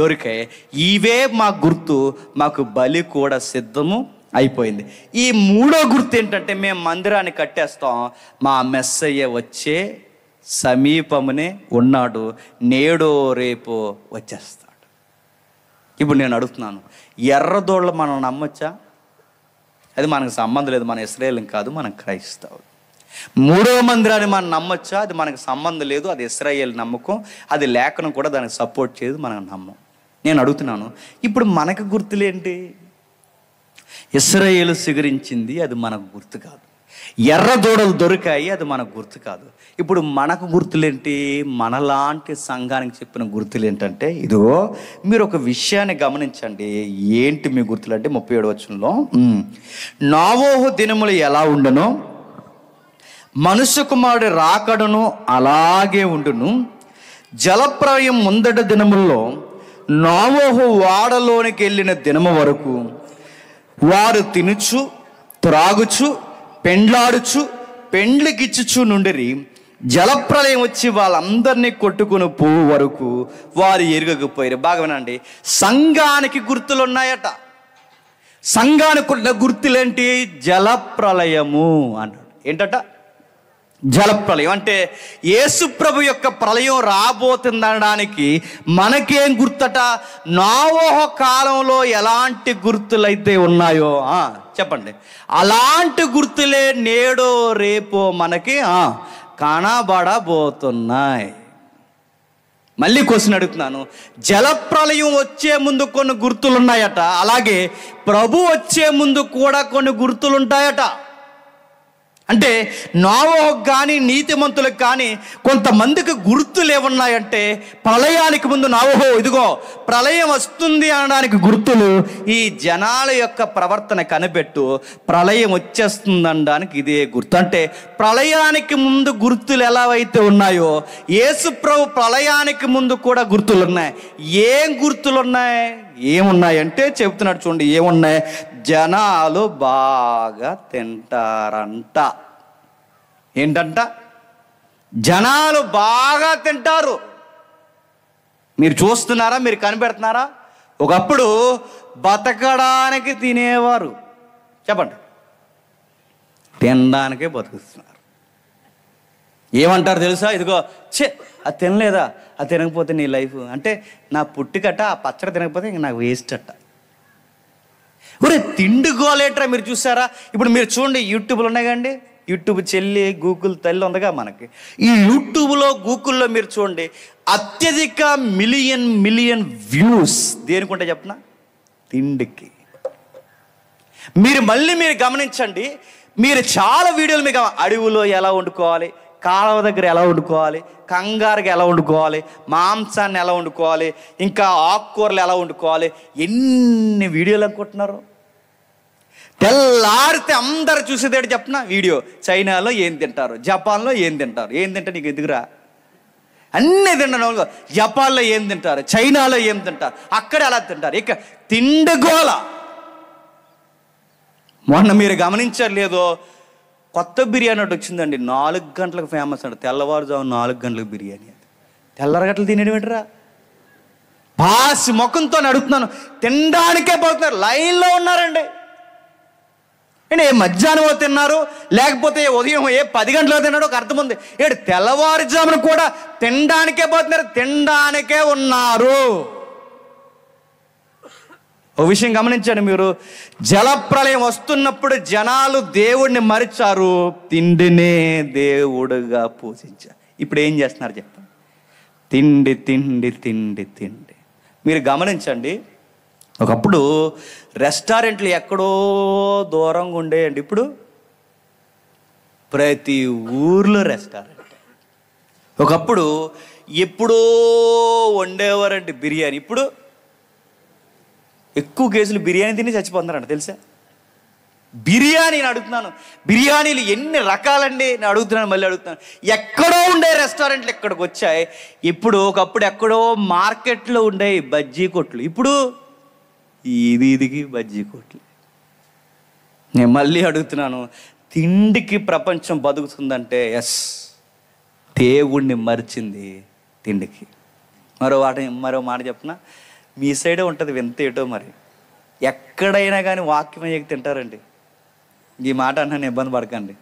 దొరికాయి. ఇవే మా గుర్తు, మాకు బలి కూడా సిద్ధము అయిపోయింది. ఈ 3వ గుర్తు ఏంటంటే మేము మందిరాన్ని కట్టేస్తాం, మా మెస్సయ్య వచ్చే సమీపమునే ఉన్నాడు, నేడో రేపో వచ్చేస్తాడు. ఇప్పుడు నేను అడుగుతున్నాను, ఎర్రదోళ్ళ మనం నమ్మొచ్చా? అది మనకు సంబంధం లేదు, మన ఇశ్రాయేలు కాదు, మనం క్రైస్తవులు. 3వ మందిరాన్ని మనం నమ్మొచ్చా? అది మనకు సంబంధం లేదు, అది ఇశ్రాయేలు నమ్మకం, అది లేఖనం కూడా దానికి సపోర్ట్ చేయదు, మనం నమ్మం. నేను అడుగుతున్నాను, ఇప్పుడు మనకు గుర్తులేంటి? ఇశ్రాయేలు స్వీకరించింది, అది మనకు గుర్తు కాదు. ఎర్ర దూడలు దొరికాయి, అది మనకు గుర్తు కాదు. ఇప్పుడు మనకు గుర్తులేంటి? మనలాంటి సంఘానికి చెప్పిన గుర్తులు ఏంటంటే, ఇదిగో మీరు ఒక విషయాన్ని గమనించండి. ఏంటి మీ గుర్తులు అంటే 37వ వచనంలో, నోవహు దినములు ఎలా ఉండనో మనుష్య కుమారుడి రాకడను అలాగే ఉండును. జలప్రలయం ముందటి దినముల్లో నోవహు ఓడలోనికి వెళ్ళిన దినము వరకు వారు తినుచు త్రాగుచు పెండ్లాడుచు పెండ్లికిచ్చుచు నుండిరి. జలప్రలయం వచ్చి వాళ్ళందరినీ కొట్టుకుని పోవు వరకు వారు ఎరగకపోయారు. బాగా వినండి, సంఘానికి గుర్తులు ఉన్నాయట. సంఘానికి ఉన్న గుర్తులేంటి? జలప్రలయము అన్నాడు. ఏంటట? జలప్రలయం అంటే యేసు ప్రభు యొక్క ప్రళయం రాబోతుందనడానికి మనకేం గుర్తట? నోవహు కాలంలో ఎలాంటి గుర్తులైతే ఉన్నాయో చెప్పండి, అలాంటి గుర్తులే నేడో రేపో మనకి కనబడబోతున్నాయి. మళ్ళీ క్వశ్చన్ అడుగుతున్నాను, జలప్రలయం వచ్చే ముందు కొన్ని గుర్తులు ఉన్నాయట, అలాగే ప్రభు వచ్చే ముందు కూడా కొన్ని గుర్తులు ఉంటాయట. అంటే నోవహుకు కానీ నీతిమంతులకు కానీ కొంతమందికి గుర్తులు ఏమున్నాయంటే, ప్రళయానికి ముందు నోవహు ఇదిగో ప్రళయం వస్తుంది అనడానికి గుర్తులు ఈ జనాల యొక్క ప్రవర్తన కనిపెట్టు, ప్రళయం వచ్చేస్తుంది అనడానికి ఇదే గుర్తు. అంటే ప్రళయానికి ముందు గుర్తులు ఎలా అయితే ఉన్నాయో యేసు ప్రభు ప్రళయానికి ముందు కూడా గుర్తులు ఉన్నాయి. ఏం గుర్తులు ఉన్నాయి? ఏమున్నాయంటే చెప్తున్నాడు చూడండి, ఏమున్నాయి? జనాలు బాగా తింటారంట. ఏంటంట? జనాలు బాగా తింటారు. మీరు చూస్తున్నారా? మీరు కనిపెడుతున్నారా? ఒకప్పుడు బతకడానికి తినేవారు, చెప్పండి, తినడానికే బతుకుతున్నారు. ఏమంటారు తెలుసా? ఇదిగో అది తినలేదా, అది తినకపోతే నీ లైఫ్ అంటే, నా పుట్టికట్ట ఆ పచ్చడి తినకపోతే ఇంక నాకు వేస్ట్ అట్ట. ఒరే తిండి గోలేట్రా. మీరు చూసారా? ఇప్పుడు మీరు చూడండి, యూట్యూబ్లో ఉన్నాయి కండి, యూట్యూబ్ చెల్లి గూగుల్ తల్లి ఉందిగా మనకి. ఈ యూట్యూబ్లో గూగుల్లో మీరు చూడండి, అత్యధిక మిలియన్ వ్యూస్ దేనికి ఉంటే చెప్పనా? తిండికి. మీరు గమనించండి, మీరు చాలా వీడియోలు మీకు అడవిలో ఎలా వండుకోవాలి, కాలువ దగ్గర ఎలా వండుకోవాలి, కంగారుగా ఎలా వండుకోవాలి, మాంసాన్ని ఎలా వండుకోవాలి, ఇంకా ఆకుకూరలు ఎలా వండుకోవాలి, ఎన్ని వీడియోలు అనుకుంటున్నారు. తెల్లారితే అందరు చూసేదేంటి చెప్పిన వీడియో. చైనాలో ఏం తింటారు, జపాన్లో ఏం తింటారు, ఏం తింటే నీకు ఎదుగురా అన్నీ తినడం. జపాన్లో ఏం తింటారు, చైనాలో ఏం తింటారు, అక్కడ ఎలా తింటారు, ఇక తిండి గోల. మొన్న మీరు గమనించారు లేదో, కొత్త బిర్యానీ ఒకటి వచ్చిందండి, 4 గంటలకు ఫేమస్ అంట. తెల్లవారుజాము 4 గంటలకు బిర్యానీ. తెల్లరగట్లు తినేది ఏంటరా? పాసి ముఖంతో అడుగుతున్నాను, తినడానికే పోతున్నారు, లైన్లో ఉన్నారండి. అంటే మధ్యాహ్నం తిన్నారు, లేకపోతే ఉదయం 10 గంటలకు తిన్నాడు, ఒక అర్థం ఉంది. తెల్లవారుజామున కూడా తినడానికే పోతున్నారు, తినడానికే ఉన్నారు. ఒక విషయం గమనించండి మీరు, జలప్రలయం వస్తున్నప్పుడు జనాలు దేవుడిని మరిచారు, తిండినే దేవుడుగా పూజించారు. ఇప్పుడు ఏం చేస్తున్నారు చెప్పండి? తిండి తిండి తిండి తిండి. మీరు గమనించండి, ఒకప్పుడు రెస్టారెంట్లు ఎక్కడో దూరంగా ఉండేయండి, ఇప్పుడు ప్రతి ఊర్లో రెస్టారెంట్. ఒకప్పుడు ఎప్పుడో వండేవారండి బిర్యానీ, ఇప్పుడు ఎక్కువ కేసులు బిర్యానీ తిని చచ్చిపోతున్నారంట తెలుసా? బిర్యానీ నేను అడుగుతున్నాను, బిర్యానీలు ఎన్ని రకాలండి నేను అడుగుతున్నాను, మళ్ళీ అడుగుతున్నాను. ఎక్కడో ఉండే రెస్టారెంట్లు ఎక్కడికి వచ్చాయి. ఇప్పుడు ఒకప్పుడు ఎక్కడో మార్కెట్లో ఉండే బజ్జీ కొట్లు, ఇప్పుడు ఇదికి బజ్జీ కొట్లు. నేను మళ్ళీ అడుగుతున్నాను, తిండికి ప్రపంచం బతుకుతుందంటే ఎస్, దేవుణ్ణి మరిచింది తిండికి. మరో మాట చెప్పనా, మీ సైడే ఉంటుంది వింత ఏటో మరి, ఎక్కడైనా కానీ వాక్యం అయ్యాక తింటారండి. ఈ మాట అన్నా ఇబ్బంది పడకండి,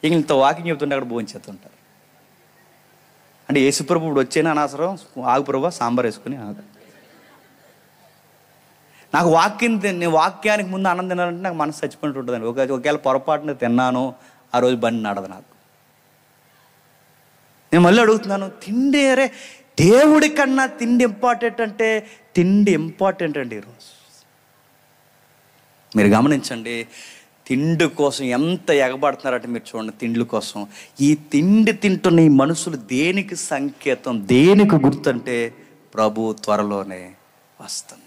ఇంక ఇంత వాకింగ్ చెప్తుంటే అక్కడ భోంచేస్తుంటారు. అంటే యేసుప్రభు ఇప్పుడు వచ్చేనా అనవసరం, ఆగు ప్రభు సాంబార్ వేసుకుని ఆగు. నాకు నేను వాక్యానికి ముందు అన్నం తినాలంటే నాకు మనసు చచ్చిపోయినట్టు ఉంటుందండి. ఒకవేళ పొరపాటున తిన్నాను ఆ రోజు బండి నడదు నాకు. నేను మళ్ళీ అడుగుతున్నాను, తిండి అరే దేవుడి కన్నా తిండి ఇంపార్టెంట్ అంటే తిండి ఇంపార్టెంట్ అండి ఈరోజు. మీరు గమనించండి, తిండి కోసం ఎంత ఎగబడుతున్నారంటే మీరు చూడండి. తిండి కోసం ఈ తిండి తింటున్న ఈ మనుషులు దేనికి సంకేతం, దేనికి గుర్తంటే ప్రభు త్వరలోనే వస్తున్నాడు,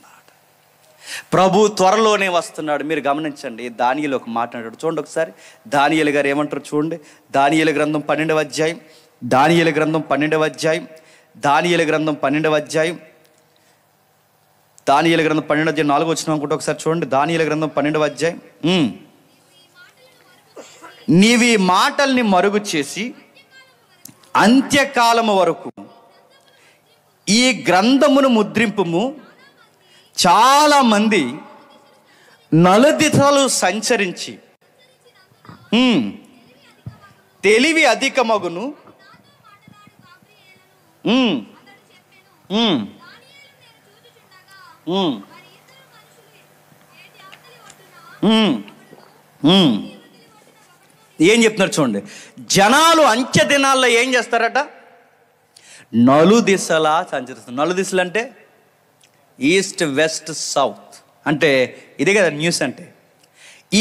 ప్రభు త్వరలోనే వస్తున్నాడు. మీరు గమనించండి, దానియేలు ఒక మాట్లాడాడు చూడండి ఒకసారి. దానియేలు గారు ఏమంటారు చూడండి. దానియేలు గ్రంథం 12వ అధ్యాయం, దానియేలు గ్రంథం 12వ అధ్యాయం, దానియేలు గ్రంథం 12వ అధ్యాయం, దానియేలు గ్రంథం 12వ అధ్యాయం 4వ వచనం అనుకుంటే ఒకసారి చూడండి. దానియేలు గ్రంథం 12వ అధ్యాయం, నీవి మాటల్ని మరుగు చేసి అంత్యకాలము వరకు ఈ గ్రంథమును ముద్రింపుము, చాలా మంది నలుదిశలు సంచరించి తెలివి అధికమగును. ఏం చెప్తున్నారు చూడండి. జనాలు అంత్య దినాల్లో ఏం చేస్తారట? నలుదిశలా సంచరిస్తారు. నలుదిశలు అంటే ఈస్ట్ వెస్ట్ సౌత్, అంటే ఇదే కదా న్యూస్ అంటే.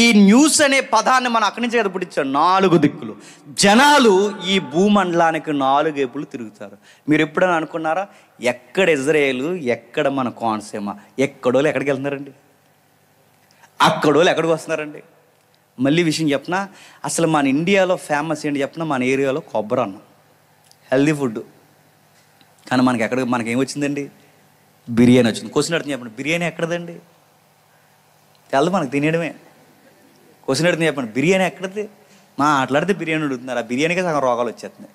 ఈ న్యూస్ అనే పదాన్ని మనం అక్కడి నుంచి కదా పుట్టించాడు. 4 దిక్కులు జనాలు ఈ భూమండలానికి 4 వైపులు తిరుగుతారు. మీరు ఎప్పుడైనా అనుకున్నారా, ఎక్కడ ఇజ్రాయేలు, ఎక్కడ మన కోనసీమ, ఎక్కడోళ్ళు ఎక్కడికి వెళ్తున్నారండి, అక్కడోళ్ళు ఎక్కడికి వస్తున్నారండి? మళ్ళీ విషయం చెప్పిన, అసలు మన ఇండియాలో ఫేమస్ ఏంటి చెప్పిన, మన ఏరియాలో కొబ్బరి అన్నం, హెల్దీ ఫుడ్. కానీ మనకేం వచ్చిందండి? బిర్యానీ వచ్చింది. క్వశ్చన్ అడుగుతుంది చెప్పండి, బిర్యానీ ఎక్కడదండి? తెలదు, మనకు తినేయడమే. క్వశ్చన్ అడుగుతుంది చెప్పండి, బిర్యానీ ఎక్కడది? మాట్లాడితే బిర్యానీ అడుగుతున్నారు, ఆ బిర్యానీకే సగం రోగాలు వచ్చేస్తున్నాయి.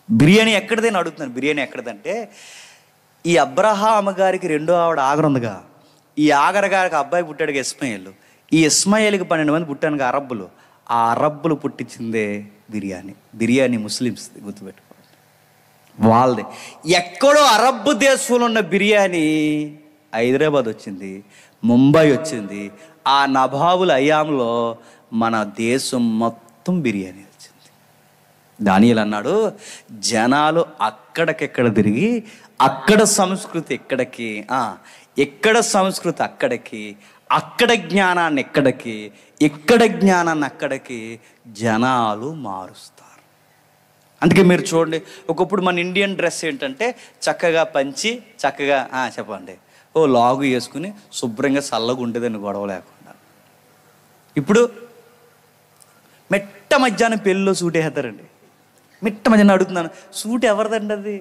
బిర్యానీ ఎక్కడది అని అడుగుతున్నారు. బిర్యానీ ఎక్కడదంటే, ఈ అబ్రహాము గారికి 2వ ఆవిడ ఆగర్ ఉందిగా, ఈ ఆగర్ గారికి అబ్బాయి పుట్టాడుగా ఇస్మాయిల్. ఈ ఇస్మాయిల్కి 12 మంది పుట్టానుగా అరబ్బులు. ఆ అరబ్బులు పుట్టించిందే బిర్యానీ. బిర్యానీ ముస్లిమ్స్, గుర్తుపెట్టుకోండి, వాళ్ళది. ఎక్కడో అరబ్బు దేశంలో ఉన్న బిర్యానీ హైదరాబాద్ వచ్చింది, ముంబై వచ్చింది. ఆ నవాబుల అయ్యాంలో మన దేశం మొత్తం బిర్యానీ వచ్చింది. దానియేలు అన్నాడు, జనాలు అక్కడికెక్కడ తిరిగి అక్కడ సంస్కృతి ఎక్కడికి, ఎక్కడ సంస్కృతి అక్కడికి, అక్కడ జ్ఞానాన్ని ఎక్కడికి, ఎక్కడ జ్ఞానాన్ని అక్కడికి జనాలు మారుస్తారు. అందుకే మీరు చూడండి, ఒకప్పుడు మన ఇండియన్ డ్రెస్ ఏంటంటే చక్కగా పంచి, చక్కగా చెప్పండి లాగు వేసుకుని శుభ్రంగా చల్లగా ఉండేదని గొడవ లేకుండా. ఇప్పుడు మెట్ట మధ్యాహ్నం పెళ్ళిలో సూట్ వేస్తారండి. మిట్ట మధ్యాహ్నం అడుగుతున్నాను, సూట్ ఎవరిదండి అది?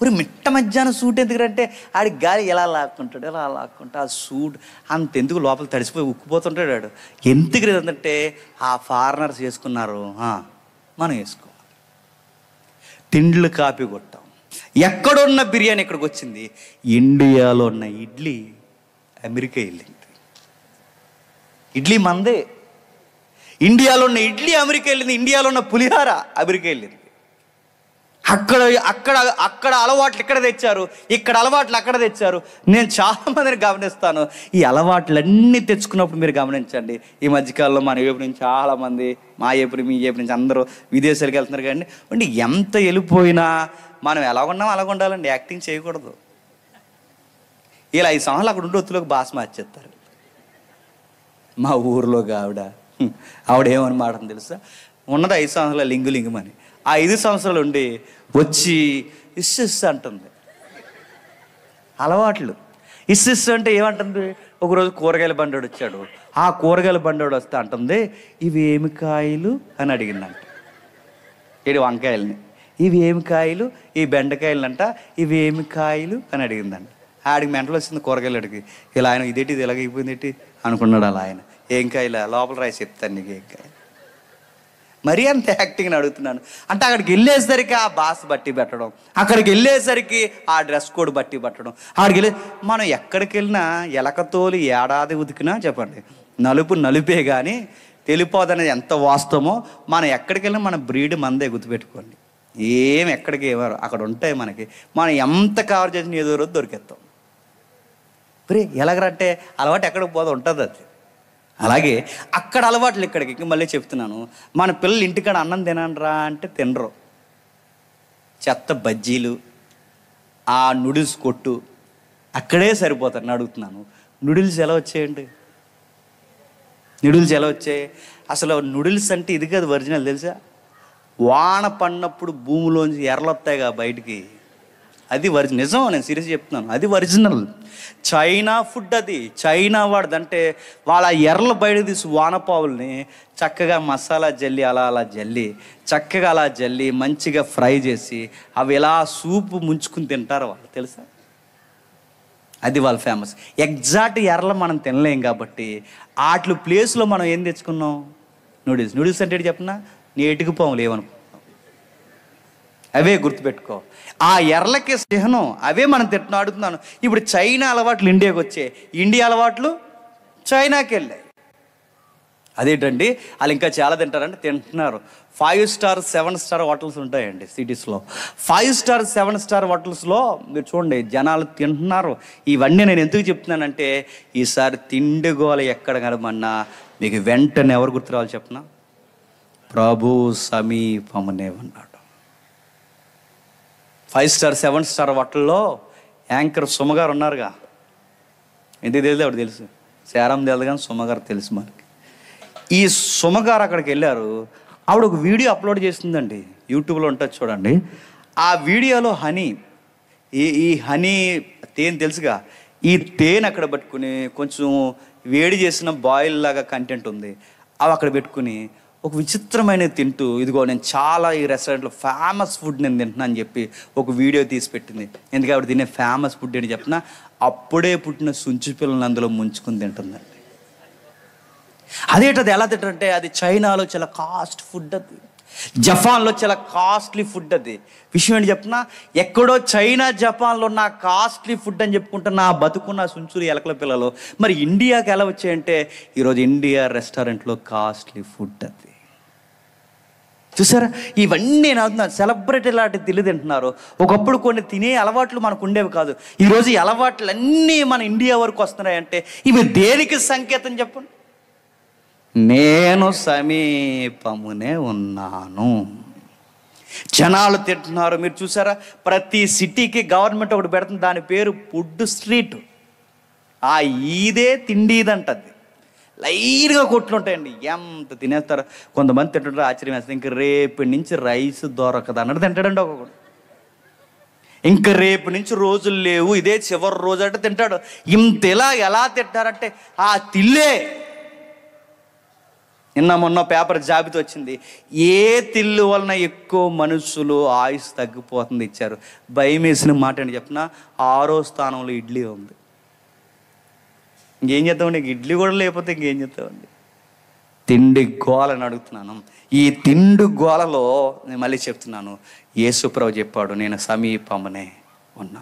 ఒక మిట్ట మధ్యాహ్నం సూట్ ఎందుకంటే ఆడి గాలి ఎలా లాక్కుంటాడు, ఎలా లాక్కుంటా ఆ సూట్ అంతెందుకు లోపల తడిసిపోయి ఉక్కిపోతుంటాడు ఆడు. ఎందుకు లేదంటే ఆ ఫారినర్స్ వేసుకున్నారు, మనం వేసుకోవాలి. తిండ్లు కాపీ కొట్టాం. ఎక్కడున్న బిర్యానీ ఇక్కడికి వచ్చింది. ఇండియాలో ఉన్న ఇడ్లీ అమెరికా వెళ్ళింది. ఇడ్లీ మందే. ఇండియాలో ఉన్న ఇడ్లీ అమెరికా వెళ్ళింది. ఇండియాలో ఉన్న పులిహార అమెరికా వెళ్ళింది. అక్కడ అక్కడ అక్కడ అలవాట్లు ఇక్కడ తెచ్చారు, ఇక్కడ అలవాట్లు అక్కడ తెచ్చారు. నేను చాలామందిని గమనిస్తాను. ఈ అలవాట్లన్నీ తెచ్చుకున్నప్పుడు మీరు గమనించండి, ఈ మధ్యకాలంలో మన వైపు నుంచి చాలామంది, మా వైపు మీ వైపు నుంచి అందరూ విదేశాలకు వెళ్తున్నారు. కానీ అంటే ఎంత వెళ్ళిపోయినా మనం ఎలా ఉన్నాం అలాగ ఉండాలండి. యాక్టింగ్ చేయకూడదు. ఇలా 5 సంవత్సరాలు అక్కడ ఉండి ఒత్తులోకి భాష మార్చేస్తారు. మా ఊరిలో ఆవిడ ఏమని మాటని తెలుసా, ఉన్నది 5 సంవత్సరాలు లింగులింగమని. ఆ 5 సంవత్సరాలు ఉండి వచ్చి ఇస్సిస్ అంటుంది. అలవాట్లు. ఇస్సిస్ అంటే ఏమంటుంది? ఒకరోజు కూరగాయల బండోడు వచ్చాడు. ఆ కూరగాయల బండోడు వస్తే అంటుంది, ఇవి ఏమి కాయలు అని అడిగిందంట. ఏడు వంకాయలని. ఇవి ఏమి కాయలు? ఈ బెండకాయలంట. ఇవి ఏమి కాయలు అని అడిగిందంట. ఆడికి మెంటలు వచ్చింది కూరగాయలు అడిగి. ఇలా ఆయన ఇదేంటి ఇది ఎలాగైపోయింది ఏంటి అనుకున్నాడు. అలా ఆయన ఏం కాయలా లోపల రాయి చెప్తాను నీకు ఏం కాయ. మరీ అంత యాక్టింగ్ని అడుగుతున్నాను. అంటే అక్కడికి వెళ్ళేసరికి ఆ బాస్ బట్టి పెట్టడం, అక్కడికి వెళ్ళేసరికి ఆ డ్రెస్ కోడ్ బట్టి పెట్టడం. అక్కడికి వెళ్ళి మనం ఎక్కడికి వెళ్ళినా ఎలకతోలి ఏడాది ఉతికినా చెప్పండి నలుపు నలుపే కానీ తెలిపోదనేది ఎంత వాస్తవమో, మనం ఎక్కడికి వెళ్ళినా మన బ్రీడ్ మందే గుర్తుపెట్టుకోండి. ఏం ఎక్కడికి ఏమారు అక్కడ ఉంటాయి మనకి. మనం ఎంత కవర్ చేసిన ఏదో రోజు దొరికేస్తాం. మరి ఎలాగరంటే అలవాటు ఎక్కడికి పోదా ఉంటుంది అది. అలాగే అక్కడ అలవాట్లు ఇక్కడికి. ఇంక మళ్ళీ చెప్తున్నాను, మన పిల్లలు ఇంటికాడ అన్నం తినరా అంటే తినరు. చెత్త బజ్జీలు, ఆ నూడిల్స్ కొట్టు అక్కడే సరిపోతారు. అడుగుతున్నాను, నూడిల్స్ ఎలా వచ్చాయండి? నూడిల్స్ ఎలా వచ్చాయి? అసలు నూడిల్స్ అంటే ఇది కాదు ఒరిజినల్ తెలుసా? వాన పడినప్పుడు భూమిలోంచి ఎర్రలొస్తాయిగా బయటికి, అది ఒరిజినల్. నిజం, నేను సీరియస్ చెప్తున్నాను, అది ఒరిజినల్. చైనా ఫుడ్ అది. చైనా వాడిదంటే వాళ్ళ ఎర్రల బయట తీసి వానపావుల్ని చక్కగా మసాలా జల్లి అలా జల్లి చక్కగా అలా జల్లి మంచిగా ఫ్రై చేసి అవి ఎలా సూపు ముంచుకుని తింటారు వాళ్ళు, తెలుసా? అది వాళ్ళ ఫేమస్. ఎగ్జాక్ట్ ఎర్రలు మనం తినలేం కాబట్టి వాటి ప్లేస్లో మనం ఏం తెచ్చుకున్నాం? నూడిల్స్. నూడిల్స్ అంటే చెప్పినా నేటికి పాములు ఏమనుకో, అవే గుర్తుపెట్టుకో. ఆ ఎర్రలకి చిహ్నం అవే మనం తింటున్నాం. అడుగుతున్నాను, ఇప్పుడు చైనా అలవాట్లు ఇండియాకి వచ్చాయి, ఇండియా అలవాట్లు చైనాకి వెళ్ళాయి. అదేంటండి వాళ్ళు ఇంకా చాలా తింటారంటే తింటున్నారు. 5 స్టార్ 7 స్టార్ హోటల్స్ ఉంటాయండి సిటీస్లో. 5 స్టార్ 7 స్టార్ హోటల్స్లో మీరు చూడండి జనాలు తింటున్నారు. ఇవన్నీ నేను ఎందుకు చెప్తున్నానంటే ఈసారి తిండి గోల ఎక్కడ కనమన్నా మీకు వెంటనే ఎవరు గుర్తు రావాలి చెప్పనా? ప్రభు సమీపమునే ఉన్నాడు. 5 స్టార్ 7 స్టార్ హోటల్లో యాంకర్ సుమగారు ఉన్నారుగా. ఎందుకు తెలియదు? ఆవిడ తెలుసు. శారం తెలియదు కానీ సుమగారు తెలుసు మనకి. ఈ సుమగారు అక్కడికి వెళ్ళారు. ఆవిడ ఒక వీడియో అప్లోడ్ చేస్తుందండి, యూట్యూబ్లో ఉంటుంది చూడండి. ఆ వీడియోలో హనీ, ఈ హనీ తేనె తెలుసుగా, ఈ తేనె అక్కడ పట్టుకుని కొంచెం వేడి చేసిన బాయిల్ లాగా కంటెంట్ ఉంది, అవి అక్కడ పెట్టుకుని ఒక విచిత్రమైనది తింటూ, ఇదిగో నేను చాలా ఈ రెస్టారెంట్లో ఫేమస్ ఫుడ్ నేను తింటున్నా అని చెప్పి ఒక వీడియో తీసి పెట్టింది. ఎందుకంటే ఆవిడ తినే ఫేమస్ ఫుడ్ ఏంటి చెప్పినా, అప్పుడే పుట్టిన సుంచి పిల్లల్ని అందులో ముంచుకుని తింటుందండి. అదేంటది ఎలా తింటారంటే అది చైనాలో చాలా కాస్ట్ ఫుడ్, అది జపాన్లో చాలా కాస్ట్లీ ఫుడ్. అది విషయం ఏంటి చెప్పినా, ఎక్కడో చైనా జపాన్లో ఉన్న కాస్ట్లీ ఫుడ్ అని చెప్పుకుంటున్న ఆ బతుకున్న సుంచులు ఎలకల పిల్లలు మరి ఇండియాకి ఎలా వచ్చాయంటే ఈరోజు ఇండియా రెస్టారెంట్లో కాస్ట్లీ ఫుడ్. అది చూసారా? ఇవన్నీ నేను అవుతున్నాను, సెలబ్రిటీ లాంటి తిల్లి తింటున్నారు. ఒకప్పుడు కొన్ని తినే అలవాట్లు మనకు ఉండేవి కాదు. ఈరోజు ఈ అలవాట్లన్నీ మన ఇండియా వరకు వస్తున్నాయంటే ఇవి దేనికి సంకేతం చెప్పండి? నేను సమీపమునే ఉన్నాను. జనాలు తింటున్నారు. మీరు చూసారా, ప్రతి సిటీకి గవర్నమెంట్ ఒకటి పెడుతుంది, దాని పేరు ఫుడ్ స్ట్రీట్. ఆ ఈదే తిండి ఇదంటది. లైన్గా కొట్లు ఉంటాయండి, ఎంత తినేస్తారు. కొంతమంది తింటుంటారు, ఆశ్చర్యం వేస్తుంది. ఇంక రేపు నుంచి రైస్ దొరకదు అన్నట్టు తింటాడండి ఒక్కొక్కడు. ఇంక రేపు నుంచి రోజులు లేవు, ఇదే చివరి రోజు అంటే తింటాడు. ఇంత ఎలా తింటారంటే ఆ తిల్లే నిన్న మొన్న పేపర్ జాబితా వచ్చింది, ఏ తిల్లు వలన ఎక్కువ మనుషులు ఆయుష్ తగ్గిపోతుంది ఇచ్చారు. భయం వేసిన మాట అని చెప్పిన 6వ స్థానంలో ఇడ్లీ ఉంది. ఇంకేం చేద్దామండి? ఇడ్లీ కూడా లేకపోతే ఇంకేం చేద్దామండి? తిండి గోలని అడుగుతున్నాను. ఈ తిండి గోలలో నేను మళ్ళీ చెప్తున్నాను, యేసుప్రభు చెప్పాడు, నేను సమీపమునే ఉన్నా.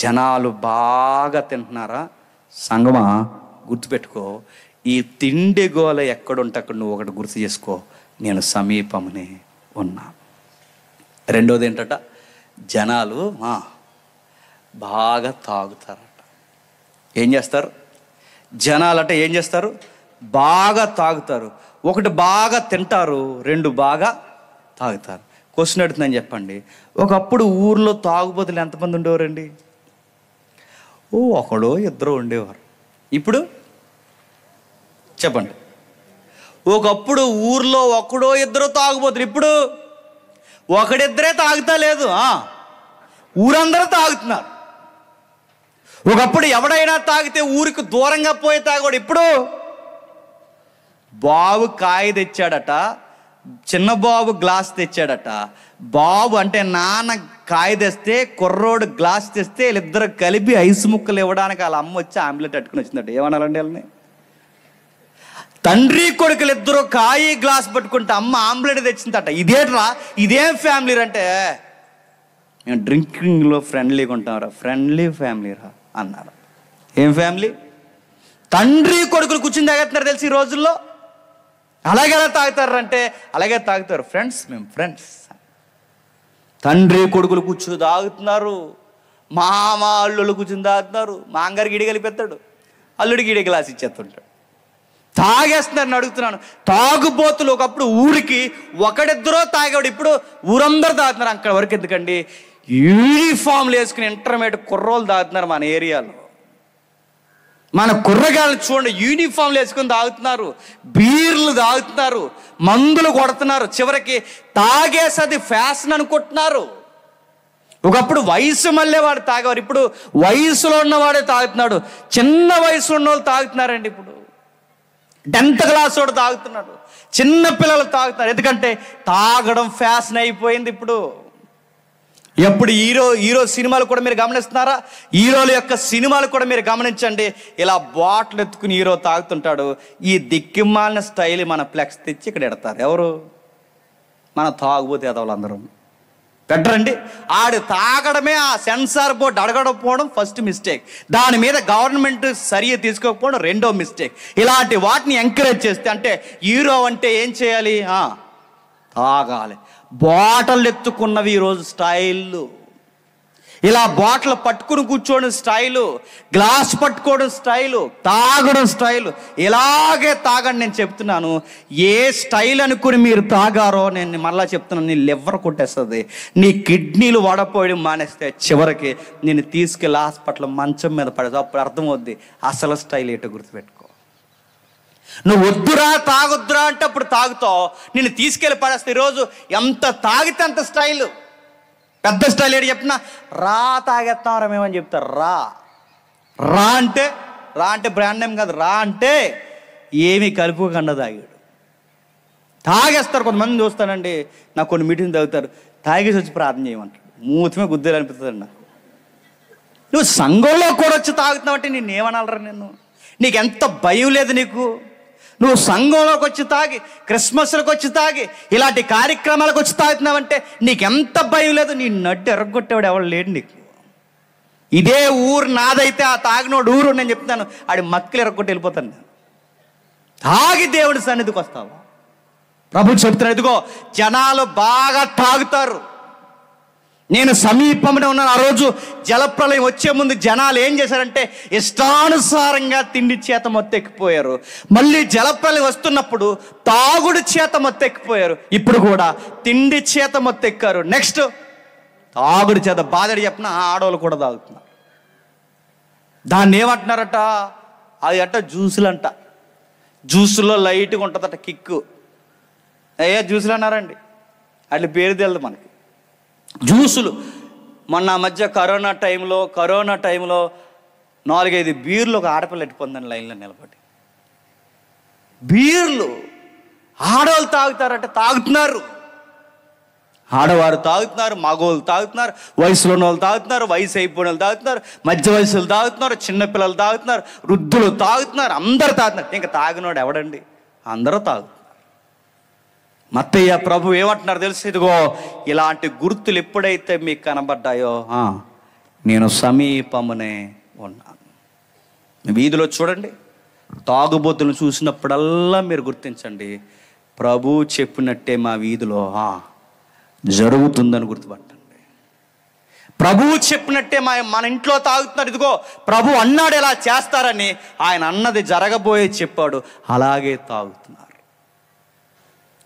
జనాలు బాగా తింటున్నారా? సంగమా, గుర్తుపెట్టుకో, ఈ తిండి గోల ఎక్కడుంటే అక్కడ నువ్వు ఒకటి గుర్తు చేసుకో, నేను సమీపమునే ఉన్నా. రెండోది ఏంటట, జనాలు బాగా తాగుతారట. ఏం చేస్తారు? జనాలట ఏం చేస్తారు? బాగా తాగుతారు. ఒకటి బాగా తింటారు, 2 బాగా తాగుతారు. క్వశ్చన్ అడుగుతుందని చెప్పండి, ఒకప్పుడు ఊర్లో తాగుబోతులు ఎంతమంది ఉండేవారండి? ఒకడో ఇద్దరు ఉండేవారు. ఇప్పుడు చెప్పండి. ఒకప్పుడు ఊర్లో ఒకడో ఇద్దరు తాగుబోతులు, ఇప్పుడు ఒకడిద్దరే తాగుతా లేదు, ఊరందరూ తాగుతున్నారు. ఒకప్పుడు ఎవడైనా తాగితే ఊరికి దూరంగా పోయి తాగోడు, ఇప్పుడు బాబు కాయ తెచ్చాడట, చిన్న బాబు గ్లాస్ తెచ్చాడట. బాబు అంటే నాన్న కాయ తెస్తే, కుర్రోడు గ్లాస్ తెస్తే, వీళ్ళిద్దరు కలిపి ఐసు ముక్కలు ఇవ్వడానికి వాళ్ళ అమ్మ వచ్చి ఆమ్లెట్ అట్టుకుని వచ్చిందట. ఏమనాలండి వాళ్ళని? తండ్రి కొడుకులు ఇద్దరు కాయి గ్లాస్ పట్టుకుంటే అమ్మ ఆమ్లెట్ తెచ్చిందట. ఇదేట్రా, ఇదేం ఫ్యామిలీ అంటే, మేము డ్రింకింగ్లో ఫ్రెండ్లీగా ఉంటాంరా, ఫ్రెండ్లీ ఫ్యామిలీ రా అన్నారు. ఏం ఫ్యామిలీ? తండ్రి కొడుకులు కూర్చుని తాగుతున్నారు తెలుసు ఈ రోజుల్లో. అలాగే ఎలా తాగుతారంటే అలాగే తాగుతారు. ఫ్రెండ్స్, మేము ఫ్రెండ్స్. తండ్రి కొడుకులు కూర్చుని తాగుతున్నారు, మామ అల్లుళ్ళు కూర్చుని తాగుతున్నారు. మా అంగారికి ఇడి కలిపెత్తాడు, అల్లుడికి ఇడి గ్లాస్ ఇచ్చేస్తుంటాడు. తాగేస్తున్నారని అడుగుతున్నాను. తాగుబోతులు ఒకప్పుడు ఊరికి ఒకడిద్దరో తాగాడు, ఇప్పుడు ఊరందరూ తాగుతున్నారు. అక్కడ వరకు ఎందుకండి, యూనిఫామ్లు వేసుకుని ఇంటర్మీడియట్ కుర్రోలు తాగుతున్నారు మన ఏరియాలో. మన కుర్రగాళ్ళు చూడండి, యూనిఫామ్లు వేసుకొని తాగుతున్నారు, బీర్లు తాగుతున్నారు, మందులు కొడుతున్నారు. చివరికి తాగేసది ఫ్యాషన్ అనుకుంటున్నారు. ఒకప్పుడు వయసు మళ్ళీ వాడు తాగేవారు, ఇప్పుడు వయసులో ఉన్నవాడే తాగుతున్నాడు. చిన్న వయసులో ఉన్న వాళ్ళు తాగుతున్నారండి. ఇప్పుడు 10th క్లాస్ వాడు తాగుతున్నాడు, చిన్న పిల్లలు తాగుతున్నారు. ఎందుకంటే తాగడం ఫ్యాషన్ అయిపోయింది ఇప్పుడు. ఎప్పుడు హీరో సినిమాలు కూడా మీరు గమనిస్తున్నారా? హీరోల యొక్క సినిమాలు కూడా మీరు గమనించండి. ఇలా బాటిల్ ఎత్తుకుని హీరో తాగుతుంటాడు. ఈ దిక్కిమాలిన స్టైల్ మన ఫ్లెక్స్ తెచ్చి ఇక్కడ ఎడతారు. ఎవరు? మన తాగుబోతే ఎదవలందరూ పెట్టరండి. ఆడు తాగడమే ఆ సెన్సార్ బోర్డు అడగకపోవడం ఫస్ట్ మిస్టేక్. దాని మీద గవర్నమెంట్ సరిగా తీసుకోకపోవడం రెండో మిస్టేక్. ఇలాంటి వాటిని ఎంకరేజ్ చేస్తే, అంటే హీరో అంటే ఏం చేయాలి? తాగాలి. బాటలు ఎత్తుకున్నవి ఈరోజు స్టైళ్ళు. ఇలా బాటిల్ పట్టుకుని కూర్చోవడం స్టైలు, గ్లాస్ పట్టుకోవడం స్టైలు, తాగడం స్టైలు. ఇలాగే తాగండి. నేను చెప్తున్నాను, ఏ స్టైల్ అనుకుని మీరు తాగారో నేను మళ్ళీ చెప్తున్నాను, నీ లివర్ కొట్టేస్తుంది, నీ కిడ్నీలు వడపోయడం మానేస్తే చివరికి నేను తీసుకెళ్ళి హాస్పిటల్ మంచం మీద పడేది. అప్పుడు అర్థమవుద్ది అసలు స్టైల్ ఏంటో గుర్తుపెట్టుకో. నువ్వు వద్దురా తాగొద్దురా అంటే అప్పుడు తాగుతావు, నేను తీసుకెళ్ళి పడేస్తే. ఈరోజు ఎంత తాగితే అంత స్టైలు. పెద్ద స్టైల్ ఏంటి చెప్పిన, రా తాగేస్తాం మేమని చెప్తారు. రా అంటే బ్రాండ్ నేమ్ కాదు. రా అంటే ఏమీ కలుపుకుండా తాగాడు. తాగేస్తారు. కొంతమంది చూస్తానండి, నాకు కొన్ని మీటింగ్ తాగుతారు, తాగేసి వచ్చి ప్రార్థన చేయమంటాడు. మూతమే గుద్దేలు అనిపిస్తుంది నాకు. నువ్వు సంఘంలో కూడా వచ్చి తాగుతున్నావు అంటే నేను ఏమనాలరా? నీకు ఎంత భయం లేదు నీకు? నువ్వు సంఘంలోకి వచ్చి తాగి, క్రిస్మస్లకు వచ్చి తాగి, ఇలాంటి కార్యక్రమాలకు వచ్చి తాగుతున్నావంటే నీకెంత భయం లేదు? నీ నడ్డు ఎరగొట్టేవాడు ఎవడు లేడు నీకు. ఇదే ఊరు నాదైతే ఆ తాగినోడు ఊరు నేను చెప్తాను, ఆడి మక్కలు ఎరగొట్టి వెళ్ళిపోతాను నేను. తాగి దేవుడి సన్నిధికి వస్తావా? ప్రభు చెప్తున్నాడు, ఇదిగో జనాలు బాగా తాగుతారు, నేను సమీపంలో ఉన్నాను. ఆ రోజు జలప్రలయం వచ్చే ముందు జనాలు ఏం చేశారంటే ఇష్టానుసారంగా తిండి చేత మొత్తెక్కిపోయారు. మళ్ళీ జలప్రలయం వస్తున్నప్పుడు తాగుడు చేత మొత్తెక్కిపోయారు. ఇప్పుడు కూడా తిండి చేత మొత్తెక్కారు. నెక్స్ట్ తాగుడు చేత. బాధడి చెప్పిన ఆడవాళ్ళు కూడా తాగుతున్నారు. దాన్ని ఏమంటున్నారట? అది అట్ట జ్యూసులు అంట. జ్యూసులో లైట్గా ఉంటుందట కిక్కు. జ్యూసులు అన్నారండి, అట్లా పేరు తెలియదు మనకి. జ్యూసులు. మొన్న మధ్య కరోనా టైంలో 4-5 బీర్లు ఒక ఆడపిల్ల ఎట్టిపోందని లైన్లో నిలబడి. బీర్లు ఆడవాళ్ళు తాగుతారంటే తాగుతున్నారు, ఆడవారు తాగుతున్నారు, మగవాళ్ళు తాగుతున్నారు, వయసులో ఉన్న వాళ్ళు తాగుతున్నారు, వయసు అయిపోయిన వాళ్ళు తాగుతున్నారు, మధ్య వయసులు తాగుతున్నారు, చిన్నపిల్లలు తాగుతున్నారు, వృద్ధులు తాగుతున్నారు, అందరు తాగుతున్నారు. ఇంకా తాగినోడు ఎవడండి? అందరూ తాగుతున్నారు. మత్తయ్య ప్రభు ఏమంటున్నారు తెలుసు? ఇదిగో ఇలాంటి గుర్తులు ఎప్పుడైతే మీకు కనబడ్డాయో నేను సమీపమునే ఉన్నాను. వీధిలో చూడండి, తాగుబోతులను చూసినప్పుడల్లా మీరు గుర్తించండి, ప్రభు చెప్పినట్టే మా వీధిలో జరుగుతుందని గుర్తుపట్టండి. ప్రభువు చెప్పినట్టే మన ఇంట్లో తాగుతున్నారు, ఇదిగో ప్రభు అన్నాడు ఎలా చేస్తారని, ఆయన అన్నది జరగబోయే చెప్పాడు, అలాగే తాగుతున్నారు.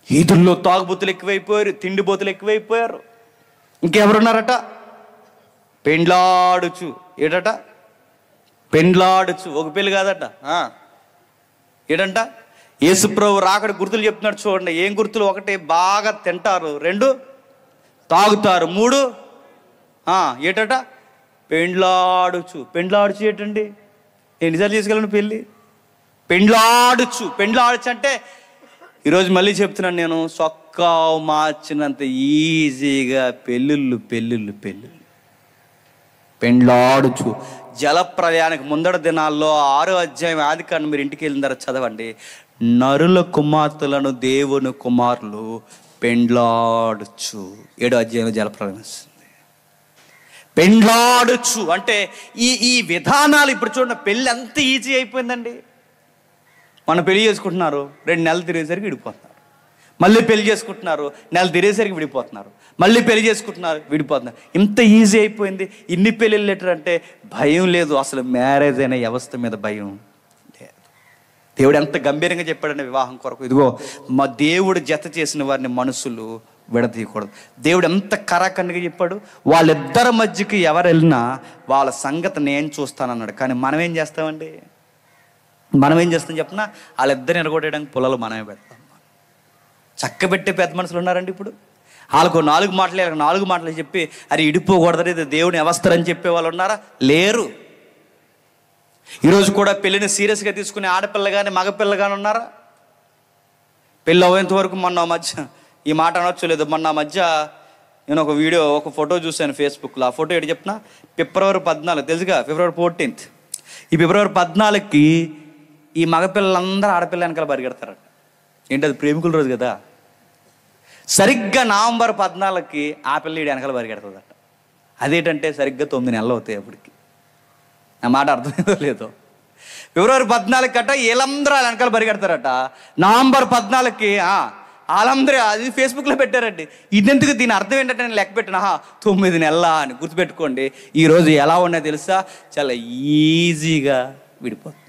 ఈదుల్లో తాగుబోతులు ఎక్కువైపోయారు, తిండిబోతులు ఎక్కువైపోయారు. ఇంకెవరున్నారట? పెండ్లాడుచు. ఏటట? పెండ్లాడుచు. ఒక పెళ్ళి కాదట. ఏటంట? యేసుప్రభు రాకడ గుర్తులు చెప్తున్నాడు చూడండి. ఏం గుర్తులు? ఒకటి, బాగా తింటారు. 2, తాగుతారు. 3, ఏటట? పెండ్లాడుచు. పెండ్లాడుచు ఏంటండి? ఎన్నిసార్లు చేసుకెళ్ళను పెళ్ళి? పెండ్లాడుచు. పెండ్లాడుచు అంటే ఈరోజు మళ్ళీ చెప్తున్నాను నేను, సొక్కా మార్చినంత ఈజీగా పెళ్ళిళ్ళు పెళ్ళిళ్ళు పెళ్ళిళ్ళు. పెండ్లాడుచు. జలప్రయాణానికి ముందర దినాల్లో 6వ అధ్యాయం ఆదికాండం మీరు ఇంటికి వెళ్ళిన తర్వాత చదవండి. నరుల కుమార్తెలను దేవుని కుమారులు పెండ్లాడుచు. 7వ అధ్యాయంలో జలప్రయాణం వస్తుంది. పెండ్లాడుచు అంటే ఈ విధానాలు ఇప్పుడు చూడండి. పెళ్ళి ఎంత ఈజీ అయిపోయిందండి. మనం పెళ్లి చేసుకుంటున్నారు, 2 నెలలు తిరిగేసరికి విడిపోతున్నారు. మళ్ళీ పెళ్లి చేసుకుంటున్నారు, నెల తిరిగేసరికి విడిపోతున్నారు. మళ్ళీ పెళ్లి చేసుకుంటున్నారు, విడిపోతున్నారు. ఇంత ఈజీ అయిపోయింది. ఇన్ని పెళ్ళిళ్ళు లెటర్ అంటే భయం లేదు. అసలు మ్యారేజ్ అనే వ్యవస్థ మీద భయం లేదు. దేవుడు ఎంత గంభీరంగా చెప్పాడంటే వివాహం కొరకు, ఇదిగో మా దేవుడు జత చేసిన వారిని మనుషులు విడదీయకూడదు. దేవుడు ఎంత కరాఖండిగా చెప్పాడు. వాళ్ళిద్దరి మధ్యకి ఎవరు వెళ్ళినా వాళ్ళ సంగతి నేను చూస్తానన్నాడు. కానీ మనం ఏం చేస్తామండి? మనం ఏం చేస్తాం చెప్పినా, వాళ్ళిద్దరిని ఎరగొట్టడానికి పొలాలు మనమే పెడతాం. చక్కబెట్టే పెద్ద మనుషులు ఉన్నారండి ఇప్పుడు. వాళ్ళకు 4 మాటలే 4 మాటలు చెప్పి అరే ఇడిపోకూడదని ఇది దేవుని అవస్థరని చెప్పే వాళ్ళు ఉన్నారా? లేరు. ఈరోజు కూడా పెళ్ళిని సీరియస్గా తీసుకునే ఆడపిల్ల కానీ మగపిల్ల కానీ ఉన్నారా? పెళ్ళి అవ్వేంత వరకు మొన్న మధ్య ఈ మాట అనొచ్చు లేదు. మొన్న మధ్య నేను ఒక ఫోటో చూశాను ఫేస్బుక్లో. ఆ ఫోటో ఏంటి చెప్పిన? ఫిబ్రవరి 14 తెలుసుగా, ఫిబ్రవరి 14. ఈ ఫిబ్రవరి 14కి ఈ మగపిల్లలందరూ ఆడపిల్ల వెనకాల పరిగెడతారట. ఏంటి అది? ప్రేమికుల రోజు కదా. సరిగ్గా నవంబర్ 14కి ఆ పిల్ల ఈడు వెనకాల పరిగెడుతుందట. అదేంటంటే సరిగ్గా 9 నెలలు అవుతాయి అప్పటికి. నా మాట అర్థమేదో లేదో. ఫిబ్రవరి 14 కట్ట వీళ్ళందరూ వెనకాల పరిగెడతారట. నవంబర్ 14కి వాళ్ళందరూ అది ఫేస్బుక్లో పెట్టారండి. ఇదెందుకు? దీని అర్థం ఏంటంటే నేను లెక్క పెట్టిన 9 నెలల అని గుర్తుపెట్టుకోండి. ఈరోజు ఎలా ఉన్నాయో తెలుసా? చాలా ఈజీగా విడిపోతుంది.